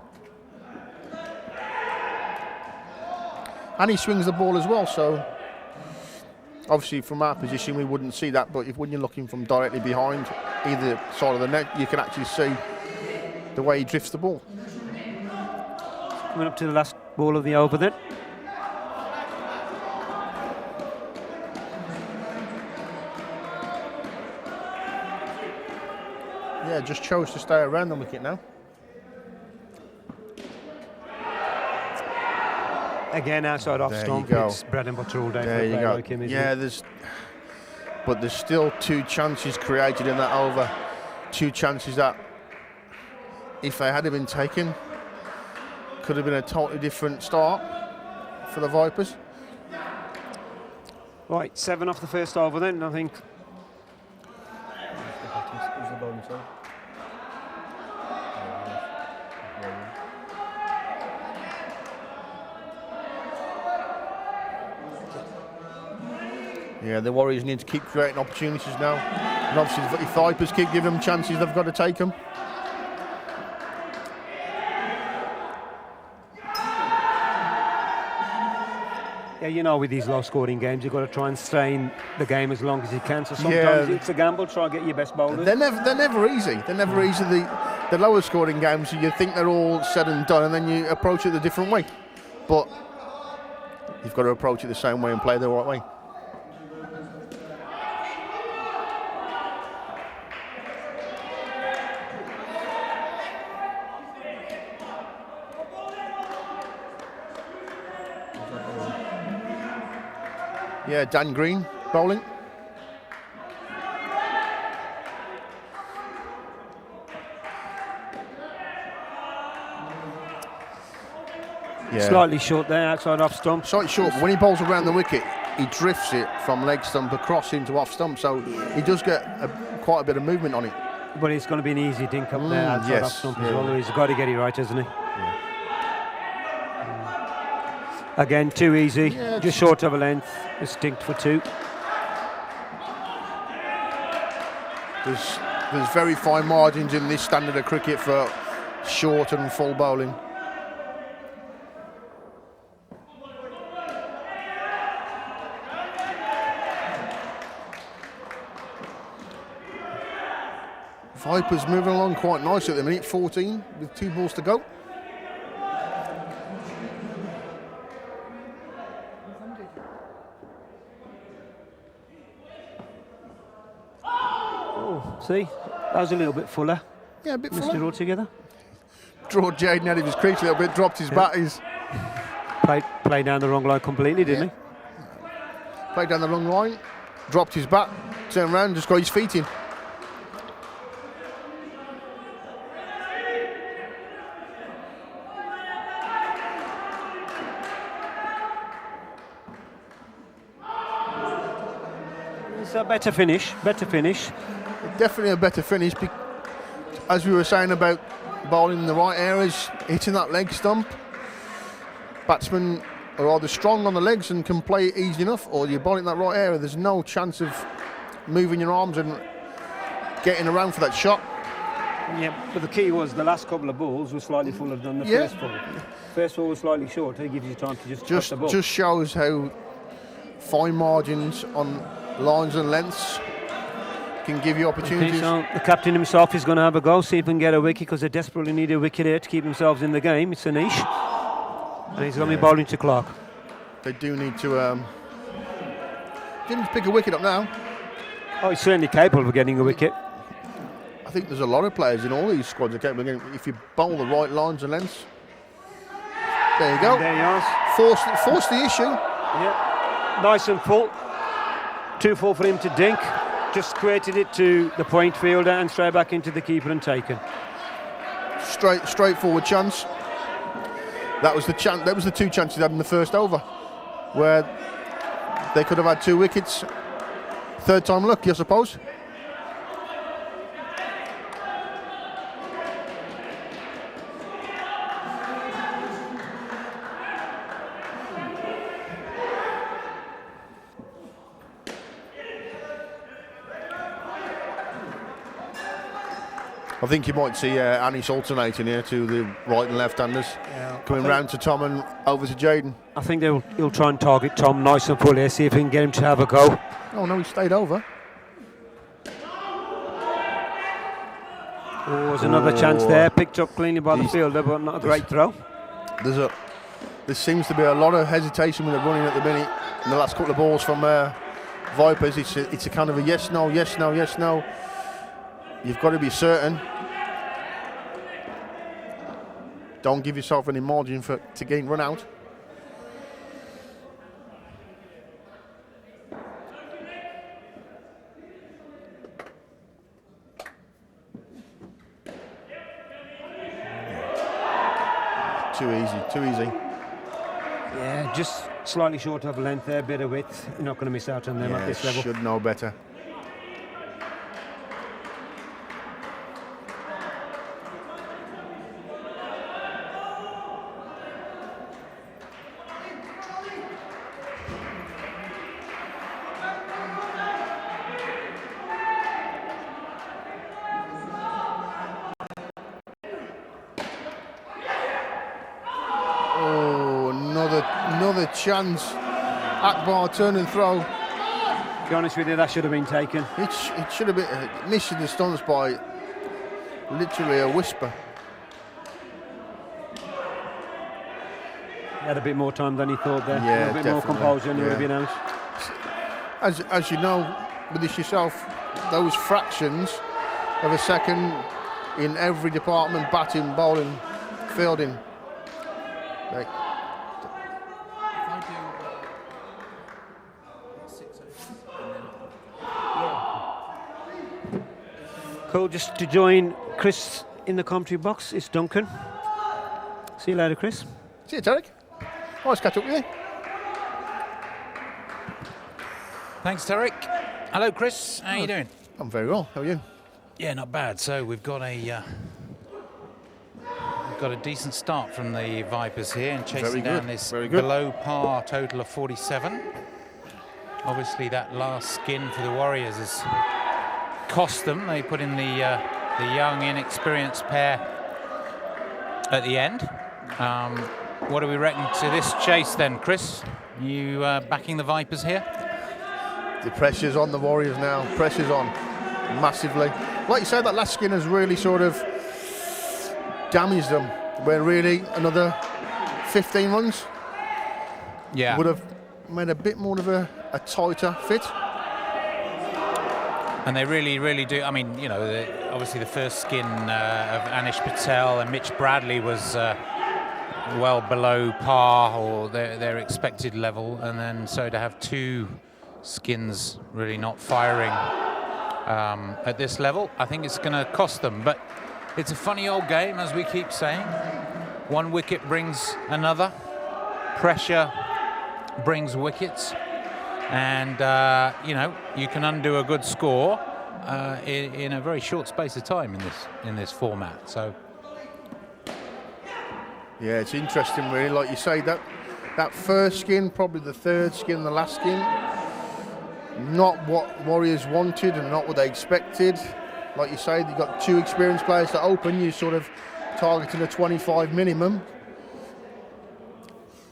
And he swings the ball as well, so obviously from our position we wouldn't see that, but when you're looking from directly behind either side of the net, you can actually see the way he drifts the ball. Coming up to the last ball of the over then. Yeah, just chose to stay around the wicket now. Again, outside off There stump, you go. it's bread and butter all day for There a you player go. like him, isn't Yeah, it? there's still two chances created in that over. Two chances that, if they had been taken, could have been a totally different start for the Vipers. Right, 7 off the first over then, I think. Yeah, the Warriors need to keep creating opportunities now. And obviously, if Vipers keep giving them chances, they've got to take them. Yeah, you know, with these low-scoring games, you've got to try and strain the game as long as you can. So sometimes it's a gamble. Try and get your best bowlers. They're never easy. They're never easy. The lower scoring games, you think they're all said and done, and then you approach it a different way. But you've got to approach it the same way and play the right way. Yeah, Dan Green bowling. Yeah. Slightly short there, outside off stump. Slightly short, but when he bowls around the wicket, he drifts it from leg stump across into off stump, so he does get quite a bit of movement on it. But it's going to be an easy dink up there, outside yes, off stump yeah. as well. He's got to get it right, hasn't he? Again, too easy, Yeah, just short of a length. It's dinked for 2. There's very fine margins in this standard of cricket for short and full bowling. Vipers moving along quite nicely at the minute, 14 with 2 balls to go. See, that was a little bit fuller. Yeah, a bit Missed it full. altogether. Draw Jaden out of his crease a little bit, dropped his bat. He's Played down the wrong line completely, didn't he? played down the wrong line, dropped his bat, turned around, just got his feet in. It's a better finish, Definitely a better finish. As we were saying about bowling in the right areas, hitting that leg stump. Batsmen are either strong on the legs and can play it easy enough, or you're bowling in that right area. There's no chance of moving your arms and getting around for that shot. Yeah, but the key was the last couple of balls were slightly fuller than the Yeah. first ball. First ball was slightly shorter, it gives you time to just cut the ball. Just shows how fine margins on lines and lengths can give you Okay, opportunities. so the captain himself is going to have a go, see if he can get a wicket, because they desperately need a wicket here to keep themselves in the game. It's Anish. And he's going to be bowling to Clark. They do need to pick a wicket up now. Oh, he's certainly capable of getting a wicket. I think there's a lot of players in all these squads that are capable of getting, if you bowl the right lines and lengths. There you go. There he is. Force the issue. Yeah, nice and full. 2 full for him to dink. Just created it to the point fielder and straight back into the keeper and taken. Straightforward chance. That was the 2 chances they had in the first over, where they could have had 2 wickets. Third time lucky, I suppose. I think you might see Anish alternating here to the right and left-handers. Coming round to Tom and over to Jaden. I think he'll try and target Tom nice and full here, see if he can get him to have a go. Oh no, he stayed over. Oh, there's another chance there, picked up cleanly by the fielder, but not a great throw. There seems to be a lot of hesitation with the running at the minute. In the last couple of balls from Vipers, it's a kind of a yes, no, yes, no, yes, no. You've got to be certain. Don't give yourself any margin to gain run out. Too easy. Yeah, just slightly short of length there, bit of width. You're not going to miss out on them at this level. Should know better. Another chance. Akbar turn and throw. To be honest with you, that should have been taken. It should have been missing the stunts by literally a whisper. He had a bit more time than he thought there. Yeah, a bit more definitely. composure and he would have been out. As you know, with this yourself, those fractions of a second in every department, batting, bowling, fielding. Like, Cool, just to join Chris in the commentary box, it's Duncan. See you later, Chris. see you, Tarek. Nice catch up with you. Thanks, Tarek. Hello, Chris. How you doing? I'm very well. How are you? Yeah, not bad. So we've got a decent start from the Vipers here and chasing down this below par total of 47. Obviously, that last skin for the Warriors has cost them. They put in the young, inexperienced pair at the end. What do we reckon to this chase then, Chris? You backing the Vipers here? The pressure's on the Warriors now. Pressure's on massively. Like you said, that last skin has really sort of damaged them. Where really another 15 runs would have made a bit more of a tighter fit. And they really, really do. I mean, you know, obviously the first skin of Anish Patel and Mitch Bradley was well below par or their expected level, and then so to have two skins really not firing at this level, I think it's going to cost them. But it's a funny old game, as we keep saying. One wicket brings another. Pressure brings wickets. And, you know, you can undo a good score in a very short space of time in this format. So, yeah, it's interesting, really. Like you say, that first skin, probably the third skin, the last skin, not what Warriors wanted and not what they expected. Like you say, you've got two experienced players to open. You're sort of targeting a 25 minimum.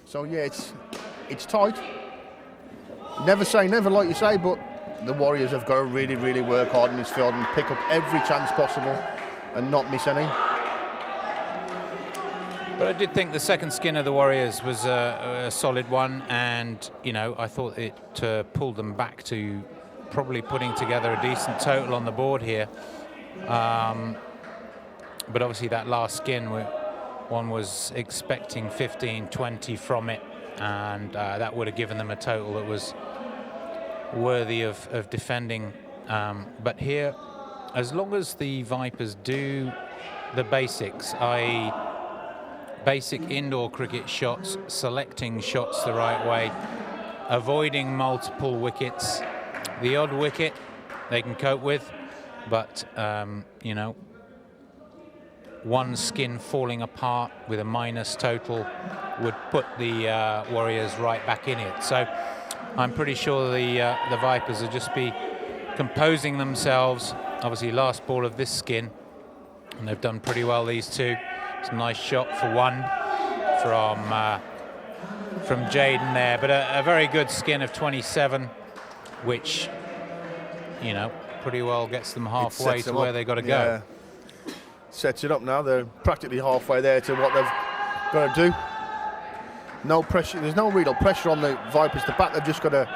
So yeah, it's tight. Never say never, like you say, but the Warriors have got to really, really work hard in this field and pick up every chance possible and not miss any. But I did think the second skin of the Warriors was a solid one, and you know, I thought it pulled them back to probably putting together a decent total on the board here. But obviously that last skin, one was expecting 15, 20 from it, and that would have given them a total that was worthy of defending. But here, as long as the Vipers do the basics, i.e. basic indoor cricket shots, selecting shots the right way, avoiding multiple wickets, the odd wicket they can cope with, but you know, one skin falling apart with a minus total would put the Warriors right back in it. So I'm pretty sure the Vipers will just be composing themselves. Obviously last ball of this skin, and they've done pretty well, these two. It's a nice shot for one from Jaden there, but a very good skin of 27, which, you know, pretty well gets them halfway to where they got to go. Sets it up now. They're practically halfway there to what they've got to do. No pressure. There's no real pressure on the Vipers to bat. They've just got to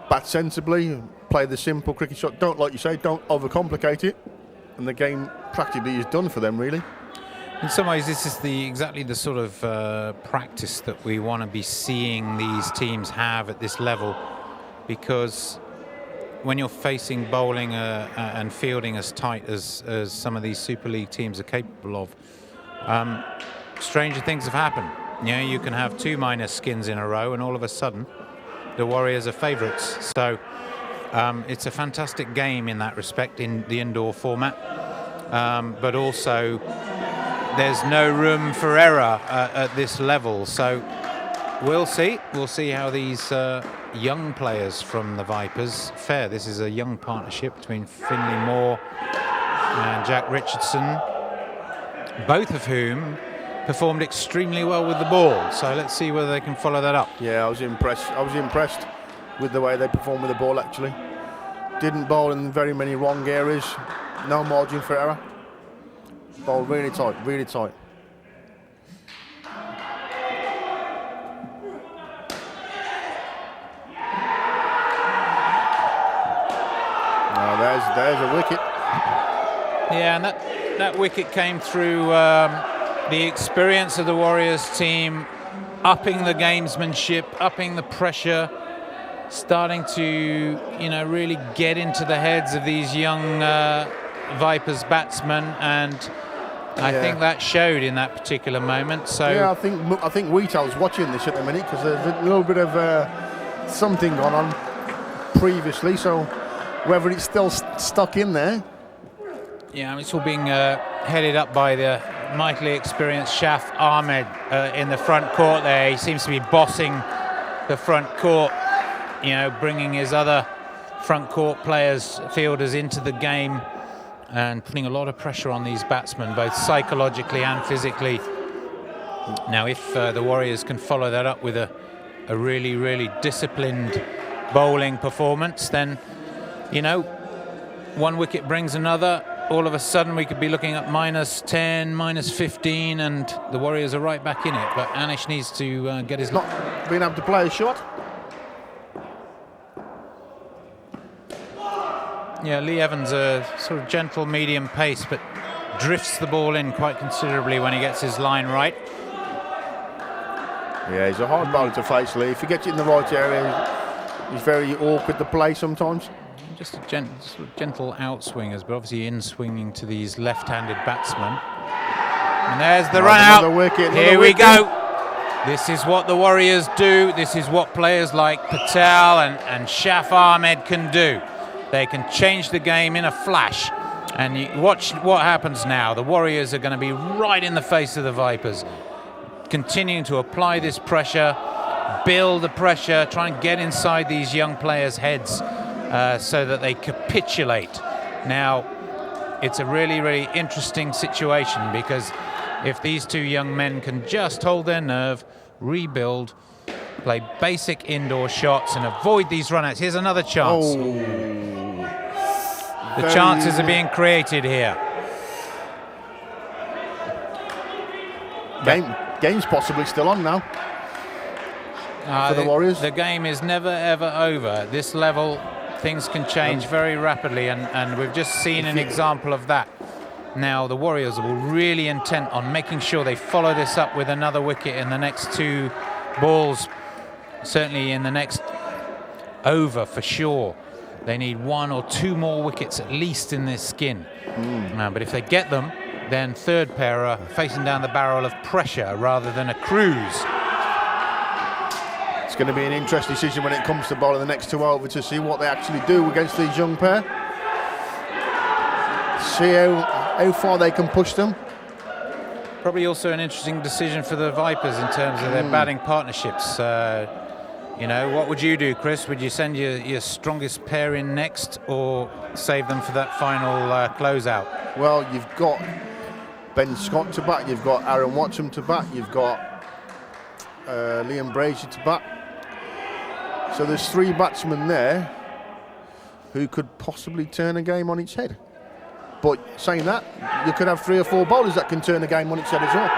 bat sensibly, play the simple cricket shot. Don't, like you say, don't overcomplicate it, and the game practically is done for them, really. In some ways, this is exactly the sort of practice that we want to be seeing these teams have at this level, because when you're facing bowling and fielding as tight as some of these Super League teams are capable of, stranger things have happened. You know, you can have two minus skins in a row, and all of a sudden, the Warriors are favourites. So it's a fantastic game in that respect in the indoor format, but also there's no room for error at this level. So we'll see. We'll see how these young players from the Vipers fare. This is a young partnership between Finley Moore and Jack Richardson, both of whom performed extremely well with the ball. So let's see whether they can follow that up. Yeah, I was impressed with the way they performed with the ball, actually. Didn't bowl in very many wrong areas. No margin for error. Bowled really tight, really tight. Now there's a wicket. Yeah, and that wicket came through the experience of the Warriors team, upping the gamesmanship, upping the pressure, starting to, you know, really get into the heads of these young Vipers batsmen, and I think that showed in that particular moment. So Yeah, I think Wheatel's watching this at the minute because there's a little bit of something gone on previously. So whether it's still stuck in there. yeah, it's all being headed up by the mightily experienced Shaf Ahmed in the front court there. He seems to be bossing the front court, you know, bringing his other front court players, fielders into the game and putting a lot of pressure on these batsmen, both psychologically and physically. Now, if the Warriors can follow that up with a really, really disciplined bowling performance, then, you know, one wicket brings another. All of a sudden, we could be looking at -10, -15, and the Warriors are right back in it. But Anish needs to get his... Not being able to play a shot. Yeah, Lee Evans, a sort of gentle medium pace, but drifts the ball in quite considerably when he gets his line right. Yeah, he's a hard bowler to face, Lee. If he gets it in the right area, he's very awkward to play sometimes. Just a sort of gentle outswingers, but obviously in-swinging to these left-handed batsmen. And there's the run out. Here we go. This is what the Warriors do. This is what players like Patel and Shaf Ahmed can do. They can change the game in a flash. And you watch what happens now. The Warriors are going to be right in the face of the Vipers, continuing to apply this pressure, build the pressure, try and get inside these young players' heads so that they capitulate. Now, it's a really, really interesting situation, because if these two young men can just hold their nerve, rebuild, play basic indoor shots and avoid these run-outs. Here's another chance. The chances are being created here. Game's possibly still on now for the Warriors. The game is never, ever over. At this level, things can change very rapidly, and we've just seen an example of that. Now, the Warriors are really intent on making sure they follow this up with another wicket in the next 2 balls, certainly in the next over for sure. They need 1 or 2 more wickets at least in this skin. But if they get them, then third pair are facing down the barrel of pressure rather than a cruise. It's going to be an interesting decision when it comes to bowling the next 2 over to see what they actually do against these young pair. See how far they can push them. Probably also an interesting decision for the Vipers in terms of their batting partnerships. You know, what would you do, Chris? Would you send your strongest pair in next, or save them for that final closeout? Well, you've got Ben Scott to bat, you've got Aaron Watson to bat, you've got Liam Brazier to bat. So there's 3 batsmen there who could possibly turn a game on its head. But saying that, you could have 3 or 4 bowlers that can turn a game on its head as well.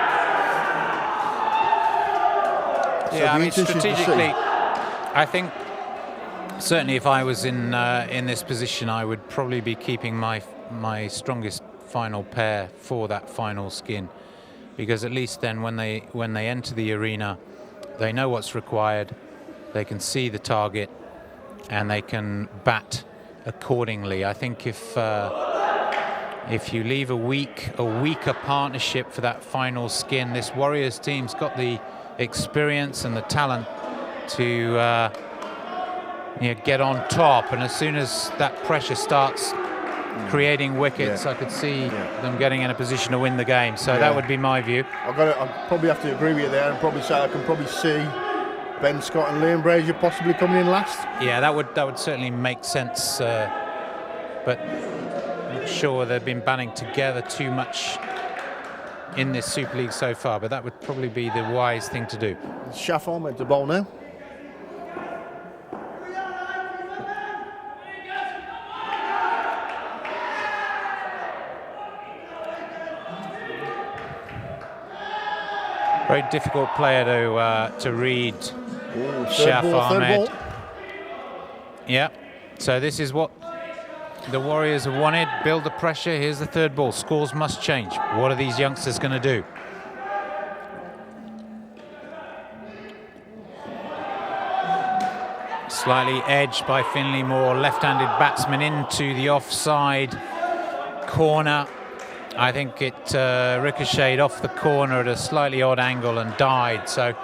Yeah, I mean, strategically, I think certainly if I was in this position, I would probably be keeping my strongest final pair for that final skin, because at least then when they enter the arena, they know what's required, they can see the target, and they can bat accordingly. I think if you leave a weaker partnership for that final skin, this Warriors team's got the experience and the talent to get on top, and as soon as that pressure starts creating wickets, I could see them getting in a position to win the game. So that would be my view. I probably have to agree with you there, and probably say I can probably see Ben Scott and Liam Brazier possibly coming in last. Yeah, that would certainly make sense, but I'm not sure they've been batting together too much in this Super League so far, but that would probably be the wise thing to do. Shaf Ahmed to bowl now. Very difficult player to read. Shaf Ahmed. Yeah, so this is what the Warriors have wanted. Build the pressure. Here's the 3rd ball. Scores must change. What are these youngsters going to do? Slightly edged by Finley Moore, left-handed batsman into the offside corner. I think it ricocheted off the corner at a slightly odd angle and died, so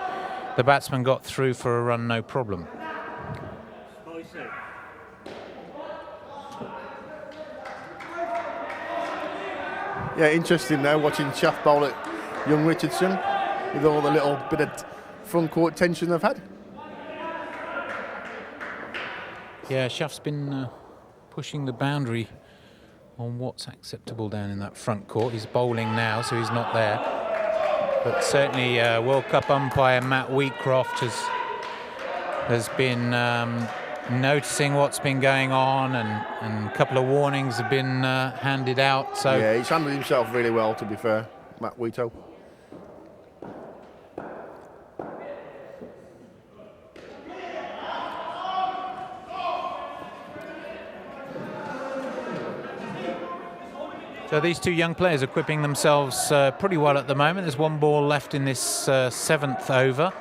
the batsman got through for a run, no problem. Yeah, interesting now watching Shaft bowl at young Richardson with all the little bit of front court tension they've had. Yeah, Shaft's been pushing the boundary on what's acceptable down in that front court. He's bowling now, so he's not there. But certainly World Cup umpire Matt Wheatcroft has been noticing what's been going on, and a couple of warnings have been handed out. So yeah, he's handled himself really well, to be fair, Matt Wheato. So these two young players equipping themselves pretty well at the moment. There's one ball left in this 7th over.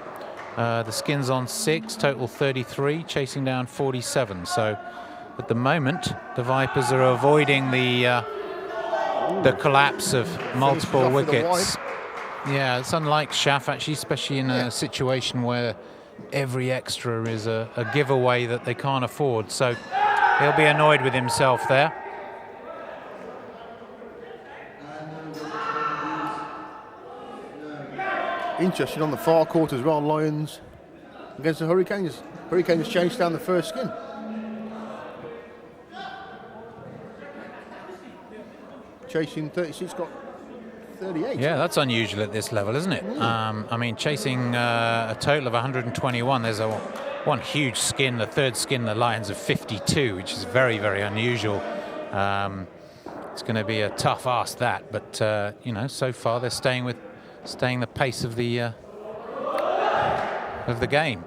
The Skins on 6, total 33, chasing down 47. So at the moment, the Vipers are avoiding the collapse of multiple wickets. Yeah, it's unlike Shaf actually, especially in a situation where every extra is a giveaway that they can't afford. So he'll be annoyed with himself there. Interesting on the far court as well, Lions against the Hurricanes. Hurricanes chased down the first skin. Chasing 36, got 38. Yeah, that's unusual at this level, isn't it? I mean, chasing a total of 121, there's one huge skin, the third skin, the Lions of 52, which is very, very unusual. It's going to be a tough ask, that, but you know, so far they're staying the pace of the game.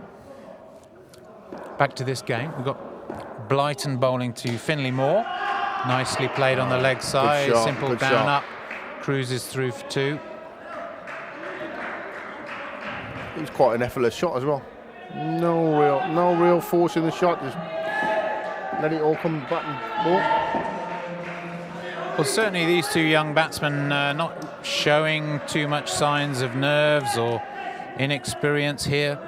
Back to this game, we've got Blyton bowling to Finley Moore. Nicely played on the leg side, shot, simple good down shot. up, cruises through for 2. It was quite an effortless shot as well. No real force in the shot. Just let it all come back and more. Well, certainly these two young batsmen not showing too much signs of nerves or inexperience here.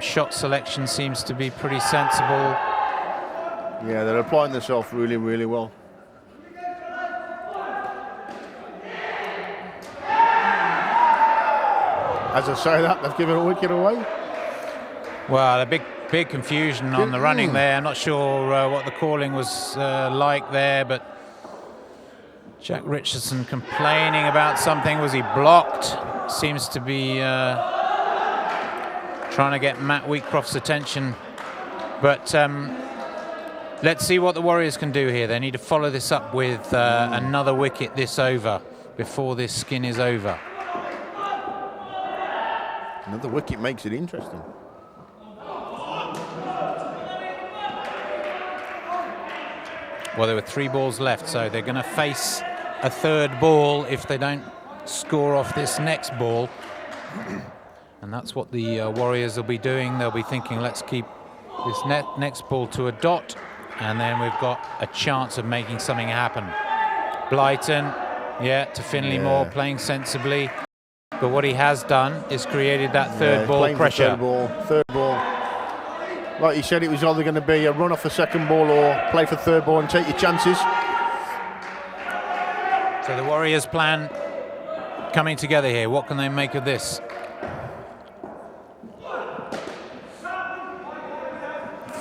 Shot selection seems to be pretty sensible. Yeah, they're applying themselves really, really well. As I say that, they've given a wicket away. Well, a big confusion on the running there. I'm not sure what the calling was like there, but Jack Richardson complaining about something. Was he blocked? Seems to be trying to get Matt Wheatcroft's attention. But let's see what the Warriors can do here. They need to follow this up with another wicket this over before this skin is over. Another wicket makes it interesting. Well, there were 3 balls left, so they're going to face a third ball if they don't score off this next ball. And that's what the Warriors will be doing. They'll be thinking, let's keep this next ball to a dot, and then we've got a chance of making something happen. Blyton, to Finley Moore, playing sensibly. But what he has done is created that third ball pressure. Third ball. Like you said, it was either going to be a run off a second ball or play for third ball and take your chances. So the Warriors' plan coming together here. What can they make of this?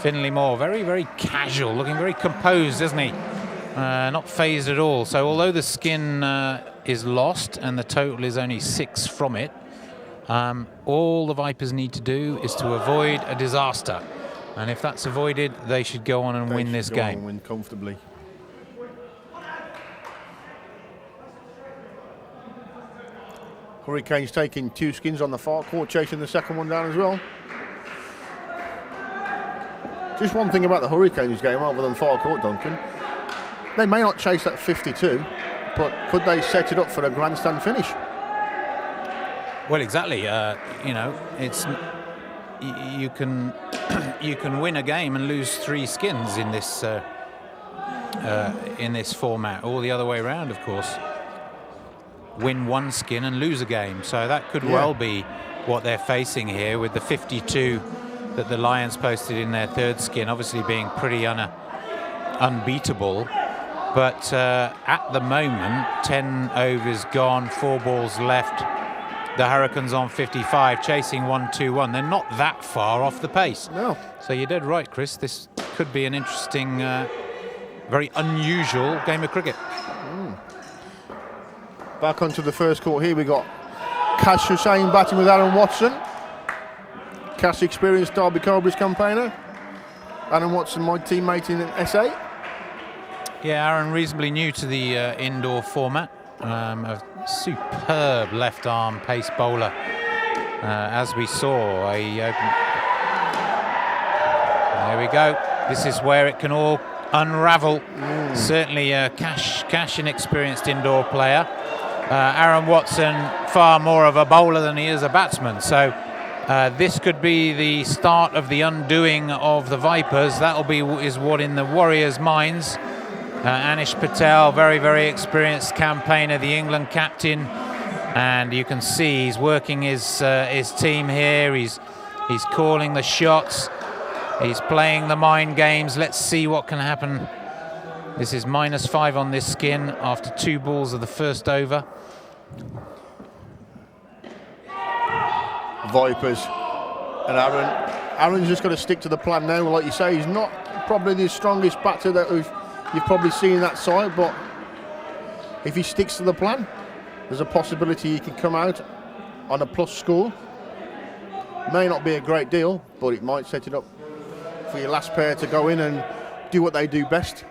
Finley Moore, very, very casual, looking very composed, isn't he? Not phased at all. So although the skin is lost and the total is only 6 from it, all the Vipers need to do is to avoid a disaster. And if that's avoided, they should go on and win this game. Win comfortably. Hurricanes taking 2 skins on the far court, chasing the second one down as well. Just one thing about the Hurricanes game, rather than far court, Duncan. They may not chase that 52, but could they set it up for a grandstand finish? Well, exactly. You know, it's you can win a game and lose 3 skins in this format, or the other way around, of course. win one skin and lose a game. So that could well be what they're facing here, with the 52 that the Lions posted in their third skin, obviously being pretty unbeatable. But at the moment, 10 overs gone, 4 balls left. The Hurricanes on 55, chasing 1-2-1. They're not that far off the pace. No. So you're dead right, Chris. This could be an interesting, very unusual game of cricket. Back onto the first court here, we got Kaz Hussain batting with Aaron Watson. Kaz, experienced Derby Cobras campaigner. Aaron Watson, my teammate in SA. Yeah, Aaron, reasonably new to the indoor format. A superb left arm pace bowler. As we saw, there we go. This is where it can all unravel. Certainly Cash, an experienced indoor player. Aaron Watson, far more of a bowler than he is a batsman. So this could be the start of the undoing of the Vipers. That'll is what in the Warriors' minds. Anish Patel, very, very experienced campaigner, the England captain, and you can see he's working his team here. He's calling the shots. He's playing the mind games. Let's see what can happen. This is -5 on this skin after 2 balls of the first over. Vipers and Aaron's just got to stick to the plan now. Like you say, he's not probably the strongest batter that you've probably seen that side, but if he sticks to the plan, there's a possibility he could come out on a plus score. May not be a great deal, but it might set it up for your last pair to go in and do what they do best.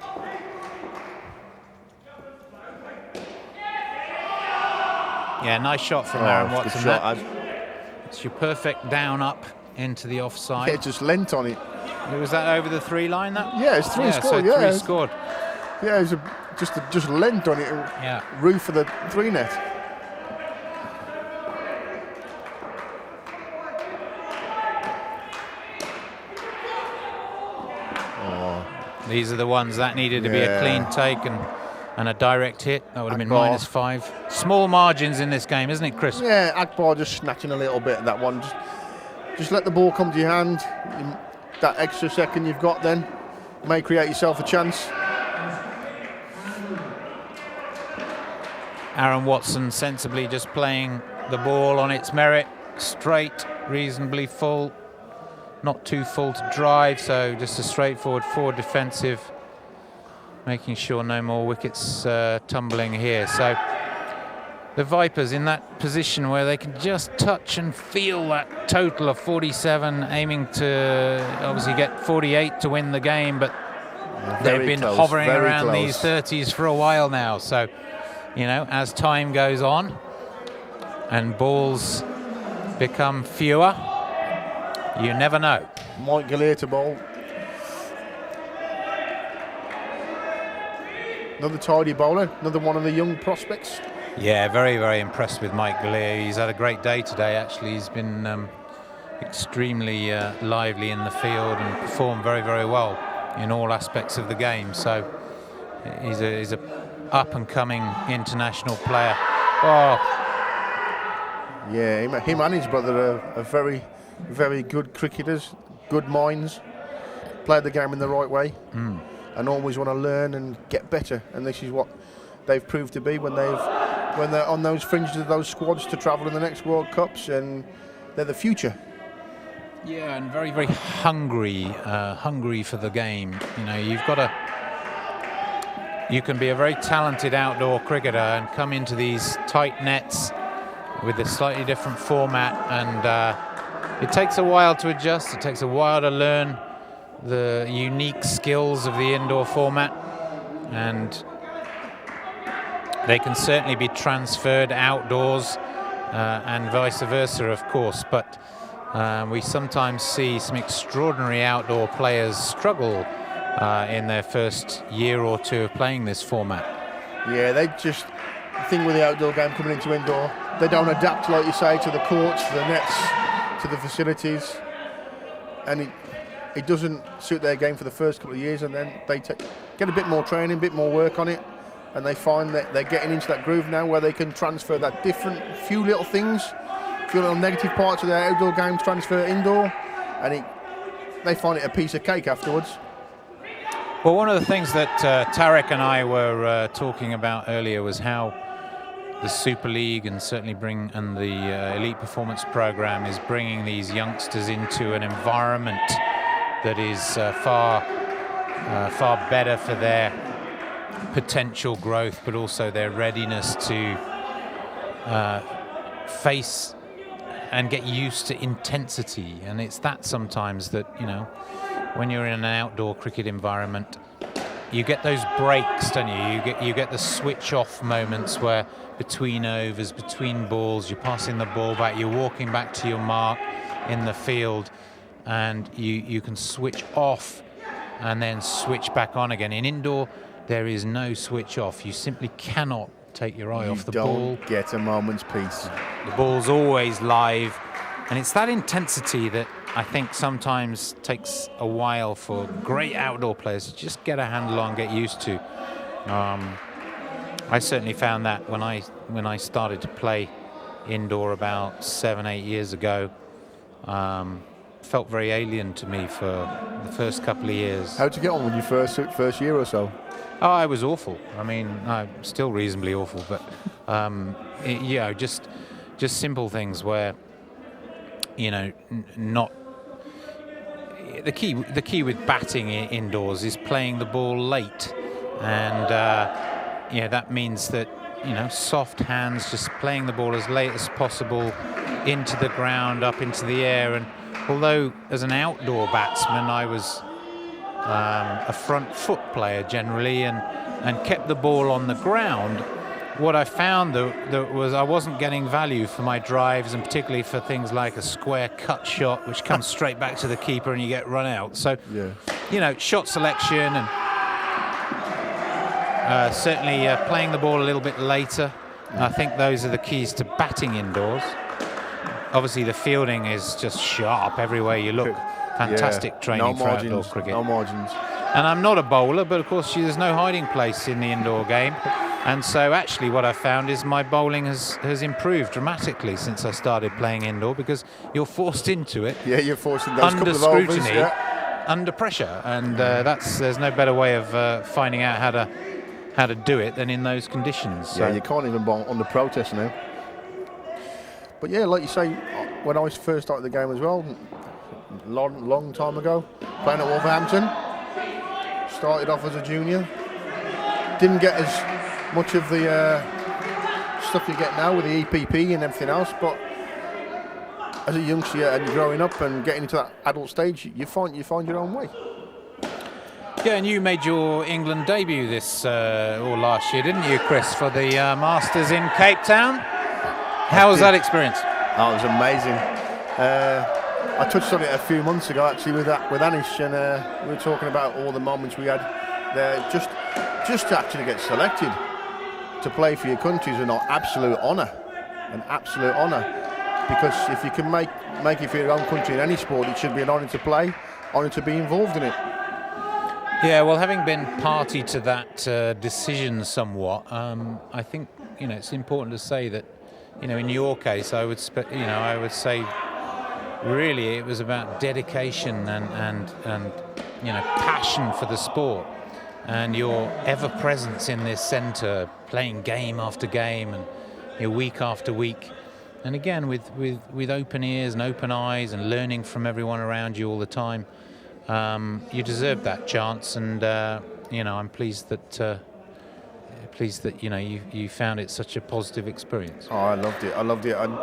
Yeah, nice shot from Aaron Watson. Good shot, it's your perfect down up into the offside. Yeah, just lent on it. Was that over the 3 line? That? Yeah, it's 3 scored. So 3 scored. Yeah, it was just lent on it. Yeah. Roof of the 3 net. These are the ones that needed to be a clean take and a direct hit. That would have been -5. Small margins in this game, isn't it, Chris? Yeah, Akbar just snatching a little bit of that one. Just let the ball come to your hand. That extra second you've got then may create yourself a chance. Aaron Watson sensibly just playing the ball on its merit, straight, reasonably full, not too full to drive, so just a straightforward forward defensive, making sure no more wickets tumbling here. So the Vipers in that position where they can just touch and feel that total of 47, aiming to obviously get 48 to win the game, but they've been hovering around these 30s for a while now. So, you know, as time goes on and balls become fewer, you never know. Mike Galea to bowl. Another tidy bowler, another one of the young prospects. Yeah, very, very impressed with Mike Galea. He's had a great day today, actually. He's been extremely lively in the field and performed very, very well in all aspects of the game. So he's a up-and-coming international player. Oh. Yeah, him and his brother are very, very good cricketers, good minds, play the game in the right way, and always want to learn and get better. And this is what they've proved to be when they're on those fringes of those squads to travel in the next World Cups, and they're the future. Yeah, and very, very hungry for the game. You know, you can be a very talented outdoor cricketer and come into these tight nets with a slightly different format, and it takes a while to adjust. It takes a while to learn the unique skills of the indoor format, and they can certainly be transferred outdoors and vice versa, of course, but we sometimes see some extraordinary outdoor players struggle in their first year or two of playing this format. Yeah, the thing with the outdoor game coming into indoor, they don't adapt, like you say, to the courts, to the nets, to the facilities, and it doesn't suit their game for the first couple of years, and then they get a bit more training, a bit more work on it, and they find that they're getting into that groove now where they can transfer that few little things, few little negative parts of their outdoor game transfer indoor, and they find it a piece of cake afterwards. Well, one of the things that Tarek and I were talking about earlier was how the Super League and certainly the Elite Performance Program is bringing these youngsters into an environment that is far better for their potential growth, but also their readiness to face and get used to intensity. And it's that sometimes that, when you're in an outdoor cricket environment, you get those breaks, don't you? You get the switch off moments where between overs, between balls, you're passing the ball back, you're walking back to your mark in the field, and you can switch off and then switch back on again. In indoor, there is no switch off. You simply cannot take your eye off the ball. You don't get a moment's peace. The ball's always live, and it's that intensity that I think sometimes takes a while for great outdoor players to just get a handle on, get used to. I certainly found that when I started to play indoor about 7-8 years ago. Felt very alien to me for the first couple of years. How'd you get on with your first year or so? Oh, I was awful. I mean, I'm still reasonably awful, but just simple things where, not. The key with batting indoors is playing the ball late, and that means that soft hands, just playing the ball as late as possible into the ground, up into the air. And although as an outdoor batsman I was a front foot player generally and kept the ball on the ground, what I found that was I wasn't getting value for my drives, and particularly for things like a square cut shot which comes straight back to the keeper and you get run out. So shot selection and certainly playing the ball a little bit later. I think those are the keys to batting indoors. Obviously the fielding is just sharp everywhere you look. Fantastic training for outdoor cricket. No margins. And I'm not a bowler, but of course there's no hiding place in the indoor game. And so actually what I found is my bowling has improved dramatically since I started playing indoor, because you're forced into it. Yeah, you're forced into those under couple of scrutiny, overs, under pressure. And there's no better way of finding out how to do it than in those conditions. So. Yeah, you can't even bowl under protest now. But yeah, like you say, when I first started the game as well, long time ago, playing at Wolverhampton, started off as a junior, didn't get as much of the stuff you get now with the EPP and everything else, but as a youngster and growing up and getting into that adult stage, you find your own way. Yeah, and you made your England debut this or last year, didn't you, Chris, for the Masters in Cape Town? How was that experience? Oh, it was amazing. I touched on it a few months ago actually with Anish, and we were talking about all the moments we had there. Just to actually get selected to play for your country is an absolute honour, because if you can make it for your own country in any sport, it should be an honour to play, honour to be involved in it. Yeah, well, having been party to that decision somewhat, I think it's important to say that in your case, I would say really it was about dedication and passion for the sport, and your ever presence in this centre, playing game after game and week after week, and again with open ears and open eyes and learning from everyone around you all the time. You deserve that chance, and I'm pleased that you found it such a positive experience. Oh, I loved it, and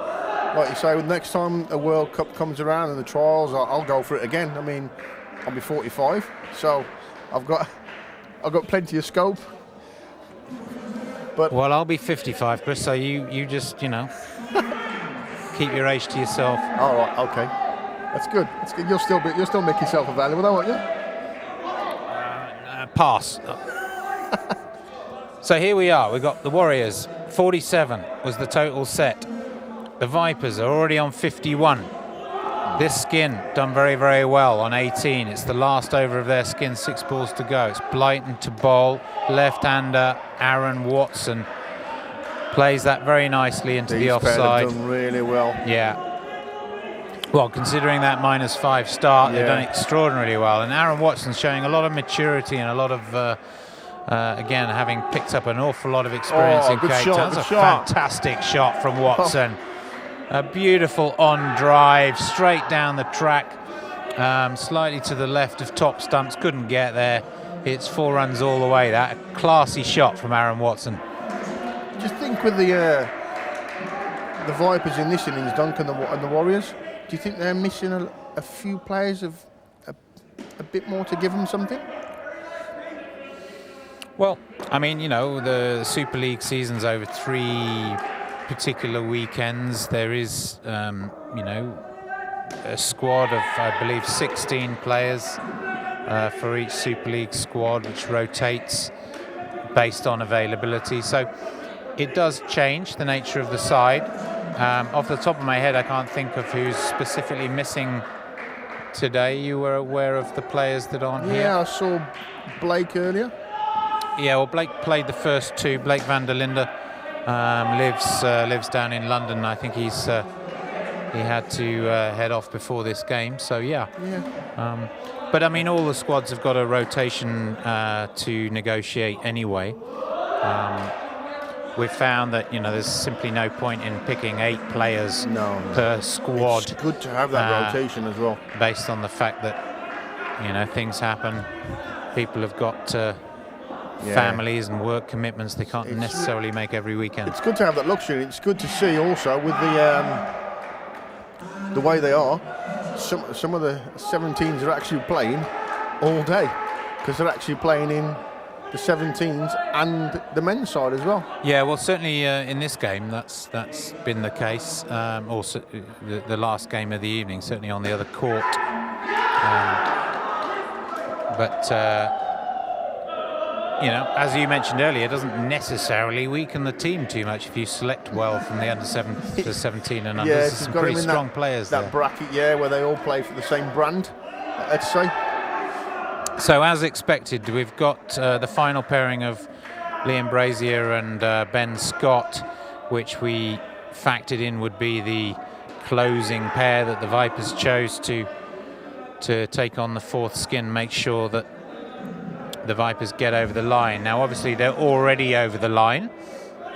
like you say, next time a World Cup comes around and the trials, I'll go for it again. I mean, I'll be 45, so I've got plenty of scope. But well, I'll be 55, Chris, so you just keep your age to yourself. All right, okay. That's good. You'll still make yourself available, though, won't you? Pass. So here we are. We've got the Warriors. 47 was the total set. The Vipers are already on 51. This Skin done very, very well on 18. It's the last over of their Skin, 6 balls to go. It's Blyton to bowl. Left-hander Aaron Watson plays that very nicely into the offside. They've done really well. Yeah. Well, considering that -5 start, they've done extraordinarily well. And Aaron Watson's showing a lot of maturity and a lot of, again, having picked up an awful lot of experience in Cape Town. That's a fantastic shot from Watson. A beautiful on drive, straight down the track, slightly to the left of top stumps. Couldn't get there. It's 4 runs all the way. That a classy shot from Aaron Watson. Just think with the Vipers in this innings, Duncan and the Warriors, do you think they're missing a few players of a bit more to give them something? Well, I mean, you know, the Super League season's over 3 particular weekends. There is, you know, a squad of, I believe, 16 players for each Super League squad, which rotates based on availability. So it does change the nature of the side. Off the top of my head, I can't think of who's specifically missing today. You were aware of the players that aren't here? Yeah, I saw Blake earlier. Yeah, well, Blake played the first 2. Blake van der Linde lives down in London. I think he had to head off before this game. So yeah. But I mean, all the squads have got a rotation to negotiate anyway. We've found that, you know, there's simply no point in picking 8 players per squad. It's good to have that rotation as well. Based on the fact that, you know, things happen. People have got families and work commitments they can't necessarily make every weekend. It's good to have that luxury. It's good to see also with the way they are. Some of the 17s are actually playing all day because they're actually playing in the 17s and the men's side as well. Yeah, well, certainly in this game, that's been the case. Also, the last game of the evening, certainly on the other court. But you know, as you mentioned earlier, it doesn't necessarily weaken the team too much if you select well from the under 17 and under. There's some pretty strong players there. That bracket, where they all play for the same brand, I'd say. So as expected, we've got the final pairing of Liam Brazier and Ben Scott, which we factored in would be the closing pair that the Vipers chose to take on the 4th Skin, make sure that the Vipers get over the line. Now, obviously, they're already over the line,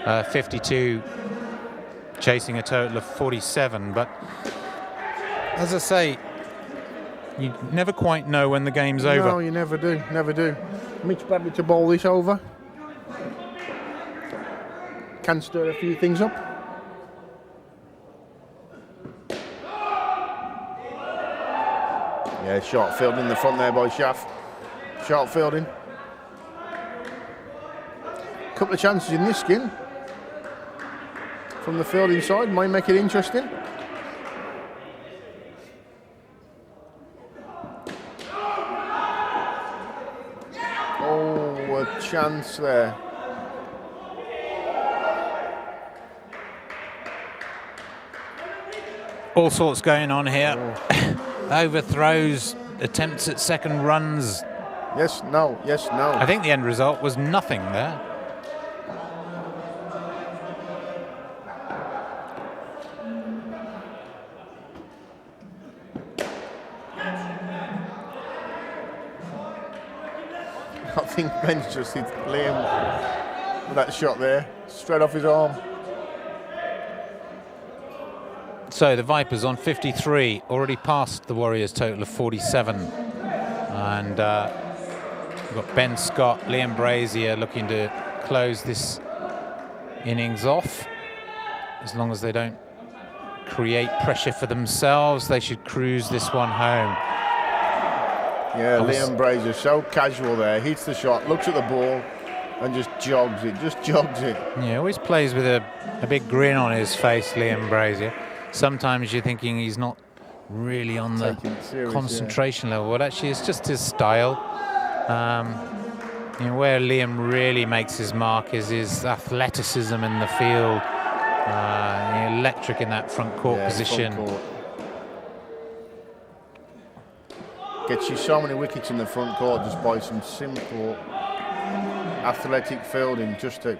52, chasing a total of 47. But as I say, you never quite know when the game's over. No, you never do, never do. Mitch Bradley to bowl this over. Can stir a few things up. Yeah, sharp fielding in the front there by Schaff. Sharp fielding. Couple of chances in this Skin from the fielding side, might make it interesting. Oh, a chance there. All sorts going on here. Overthrows, attempts at second runs. Yes, no, yes, no. I think the end result was nothing there. I think Ben's just hit Liam with that shot there, straight off his arm. So the Vipers on 53, already past the Warriors' total of 47. And we've got Ben Scott, Liam Brazier looking to close this innings off. As long as they don't create pressure for themselves, they should cruise this one home. Yeah, Liam Brazier, so casual there, hits the shot, looks at the ball and just jogs it, Yeah, always plays with a big grin on his face, Liam Brazier. Sometimes you're thinking he's not really on the concentration level, but actually it's just his style. You know, where Liam really makes his mark is his athleticism in the field. Electric in that front court position. Front court. Gets you so many wickets in the front court just by some simple athletic fielding, just to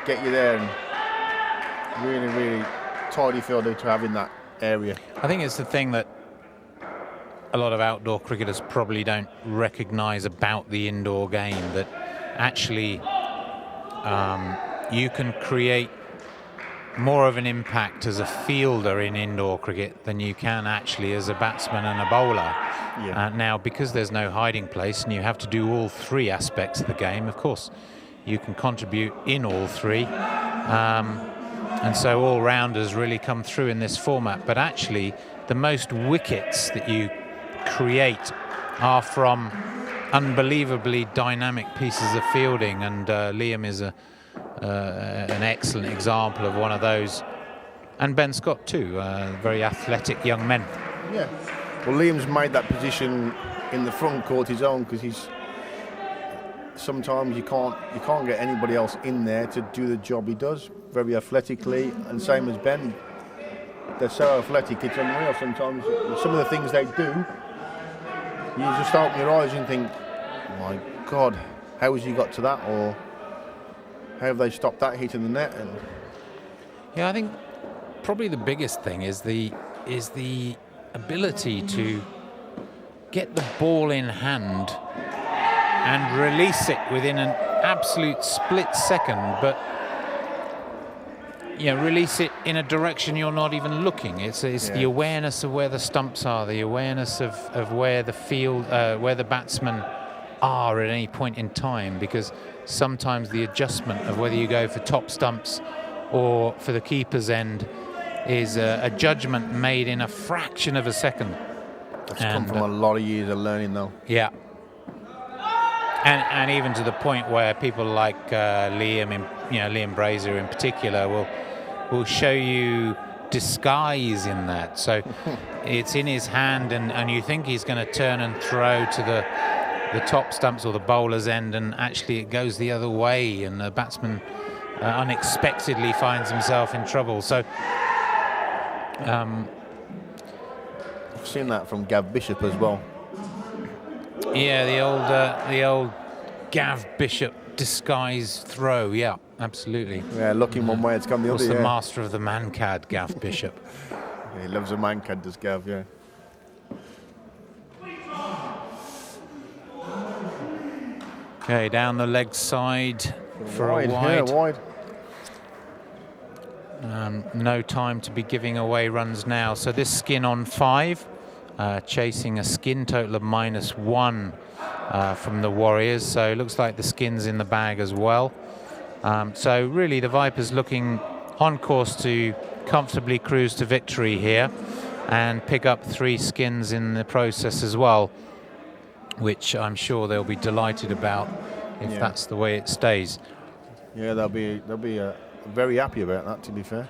get you there, and really, really tidy fielder to have in that area. I think it's the thing that a lot of outdoor cricketers probably don't recognise about the indoor game, that actually you can create more of an impact as a fielder in indoor cricket than you can actually as a batsman and a bowler. Yeah. Now, because there's no hiding place and you have to do all three aspects of the game, of course, you can contribute in all three. And so all-rounders really come through in this format. But actually, the most wickets that you create are from unbelievably dynamic pieces of fielding, and Liam is an excellent example of one of those, and Ben Scott too, very athletic young men. Yeah. Well, Liam's made that position in the front court his own, because he's sometimes you can't get anybody else in there to do the job he does very athletically, and same as Ben. They're so athletic, it's unreal sometimes. Some of the things they do, you just open your eyes and think, my God, how has he got to that, or how have they stopped that hitting the net? And yeah, I think probably the biggest thing is the ability to get the ball in hand and release it within an absolute split second, but release it in a direction you're not even looking. It's the awareness of where the stumps are, the awareness of where the field, where the batsmen are at any point in time, because sometimes the adjustment of whether you go for top stumps or for the keeper's end is a judgment made in a fraction of a second. That's come from a lot of years of learning, though. Yeah. And even to the point where people like Liam Brazier in particular will show you disguise in that. So it's in his hand, and you think he's going to turn and throw to the top stumps or the bowler's end, and actually it goes the other way, and the batsman unexpectedly finds himself in trouble. So I've seen that from Gav Bishop as well. Yeah, the old Gav Bishop disguise throw. Yeah, absolutely. Yeah, looking one way, it's come the other. The master of the mancad, Gav Bishop. Yeah, he loves a mancad, does Gav, yeah. Okay, down the leg side for wide, a wide. Yeah, wide. No time to be giving away runs now. So this skin on 5, chasing a skin total of -1 from the Warriors. So it looks like the skin's in the bag as well. So really the Vipers looking on course to comfortably cruise to victory here and pick up 3 skins in the process as well, which I'm sure they'll be delighted about if that's the way it stays. Yeah, they'll be very happy about that, to be fair,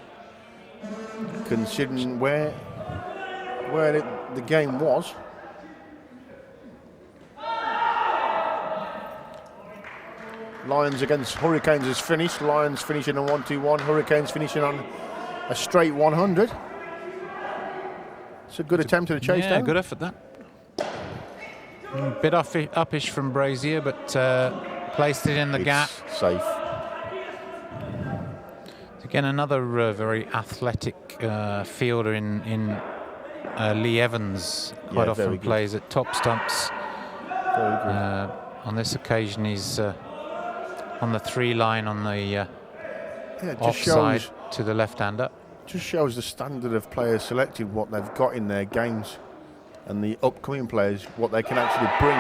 considering where the game was. Lions against Hurricanes is finished. Lions finishing on 1-2-1. Hurricanes finishing on a straight 100. It's a good attempt to chase down. Yeah, good effort that. A bit uppish from Brazier, but placed it in the gap. Safe. Again, another very athletic fielder in Lee Evans. Quite often plays at top stumps. Very good. On this occasion, he's on the 3 line on the offside to the left-hander. Just shows the standard of players selected, what they've got in their games, and the upcoming players, what they can actually bring.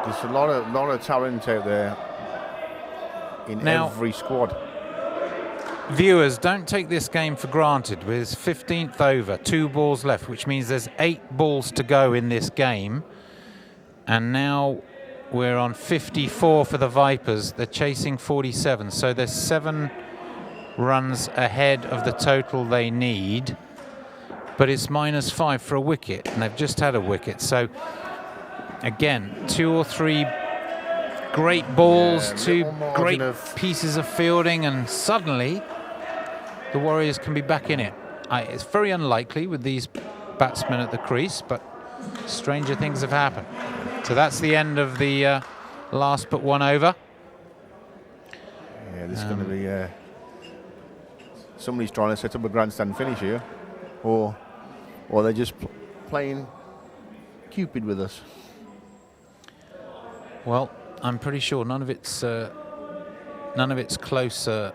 There's a lot of talent out there in every squad. Viewers, don't take this game for granted. With 15th over, 2 balls left, which means there's 8 balls to go in this game. And now we're on 54 for the Vipers. They're chasing 47. So there's 7 runs ahead of the total they need. But it's -5 for a wicket, and they've just had a wicket. So again, 2 or 3 great balls, 2 great pieces of fielding, and suddenly the Warriors can be back in it. It's very unlikely with these batsmen at the crease, but stranger things have happened. So that's the end of the last but one over. Yeah, this is going to be somebody's trying to set up a grandstand finish here, or they're just playing Cupid with us. Well, I'm pretty sure none of it's closer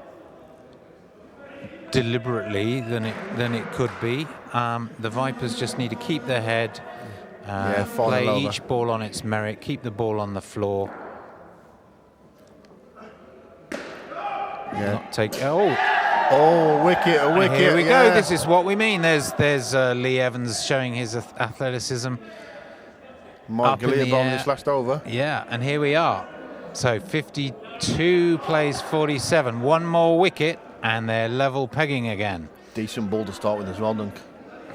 deliberately than it could be. The Vipers just need to keep their head, play each ball on its merit, keep the ball on the floor. Yeah. Not take wicket, a wicket. Here we go. This is what we mean. There's Lee Evans showing his athleticism. Mike Galea bowling this last over. Yeah, and here we are. So 52 plays 47. One more wicket, and they're level pegging again. Decent ball to start with as well, Dunk.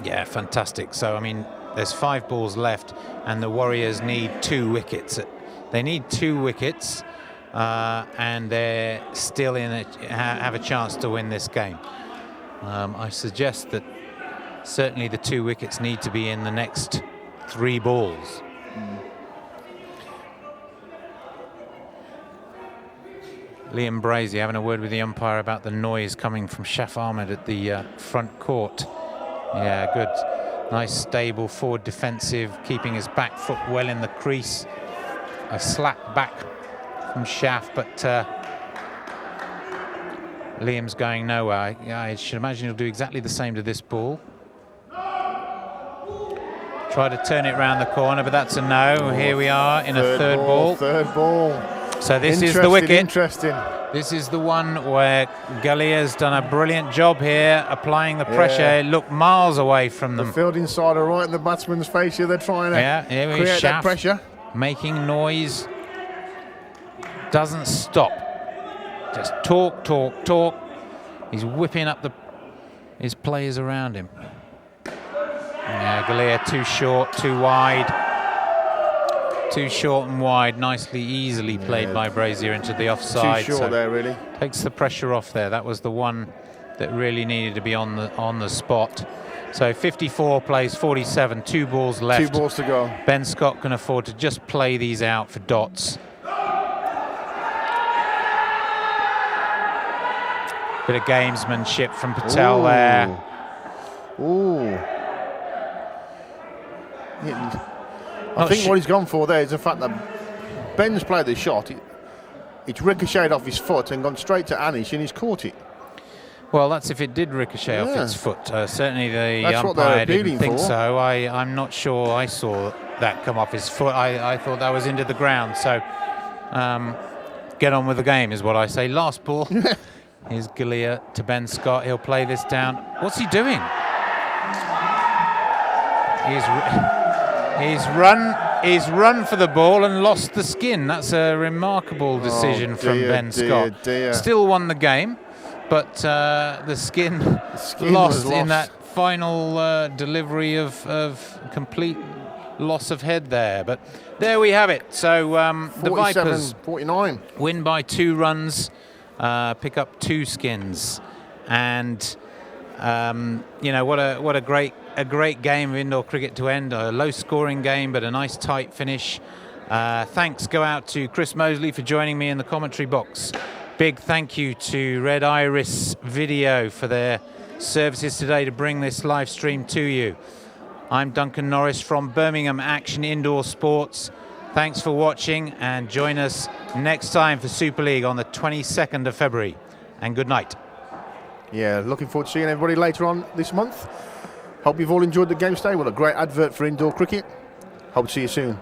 Yeah, fantastic. So, I mean, there's 5 balls left, and the Warriors need 2 wickets. They need 2 wickets, and they're still have a chance to win this game. I suggest that certainly the 2 wickets need to be in the next 3 balls. Liam Brazy having a word with the umpire about the noise coming from Shaf Ahmed at the front court. Yeah, good. Nice, stable, forward defensive, keeping his back foot well in the crease. A slap back from Shaf, but Liam's going nowhere. I should imagine he'll do exactly the same to this ball. Try to turn it round the corner, but that's a no. Here we are in a third ball. Third ball. So this is the wicket. Interesting. This is the one where Galea's done a brilliant job here, applying the pressure. It looked miles away from them. The fielding side are right in the batsman's face here. They're trying to create that pressure. Making noise. Doesn't stop. Just talk, talk, talk. He's whipping up his players around him. Yeah, Galea too short, too wide. Too short and wide. Nicely, easily played by Brazier into the offside. Too short there, really. Takes the pressure off there. That was the one that really needed to be on the spot. So 54 plays 47, 2 balls left. 2 balls to go. Ben Scott can afford to just play these out for dots. Bit of gamesmanship from Patel there. Ooh. I think what he's gone for there is the fact that Ben's played the shot. It's ricocheted off his foot and gone straight to Anish, and he's caught it. Well, that's if it did ricochet off its foot. Certainly the That's umpire didn't think for. so. I'm not sure I saw that come off his foot. I thought that was into the ground. So get on with the game is what I say. Last ball. Here's Galea to Ben Scott. He'll play this down. What's he doing? He's run for the ball and lost the skin. That's a remarkable decision from Ben Scott. Still won the game, but the skin lost in that final delivery of complete loss of head there. But there we have it. So the Vipers 49 win by 2 runs, pick up 2 skins, and what a great game of indoor cricket to end. A low-scoring game, but a nice tight finish. Thanks go out to Chris Mosley for joining me in the commentary box. Big thank you to Red Iris Video for their services today to bring this live stream to you. I'm Duncan Norris from Birmingham Action Indoor Sports. Thanks for watching, and join us next time for Super League on the 22nd of February. And good night. Yeah, looking forward to seeing everybody later on this month. Hope you've all enjoyed the game today. What a great advert for indoor cricket. Hope to see you soon.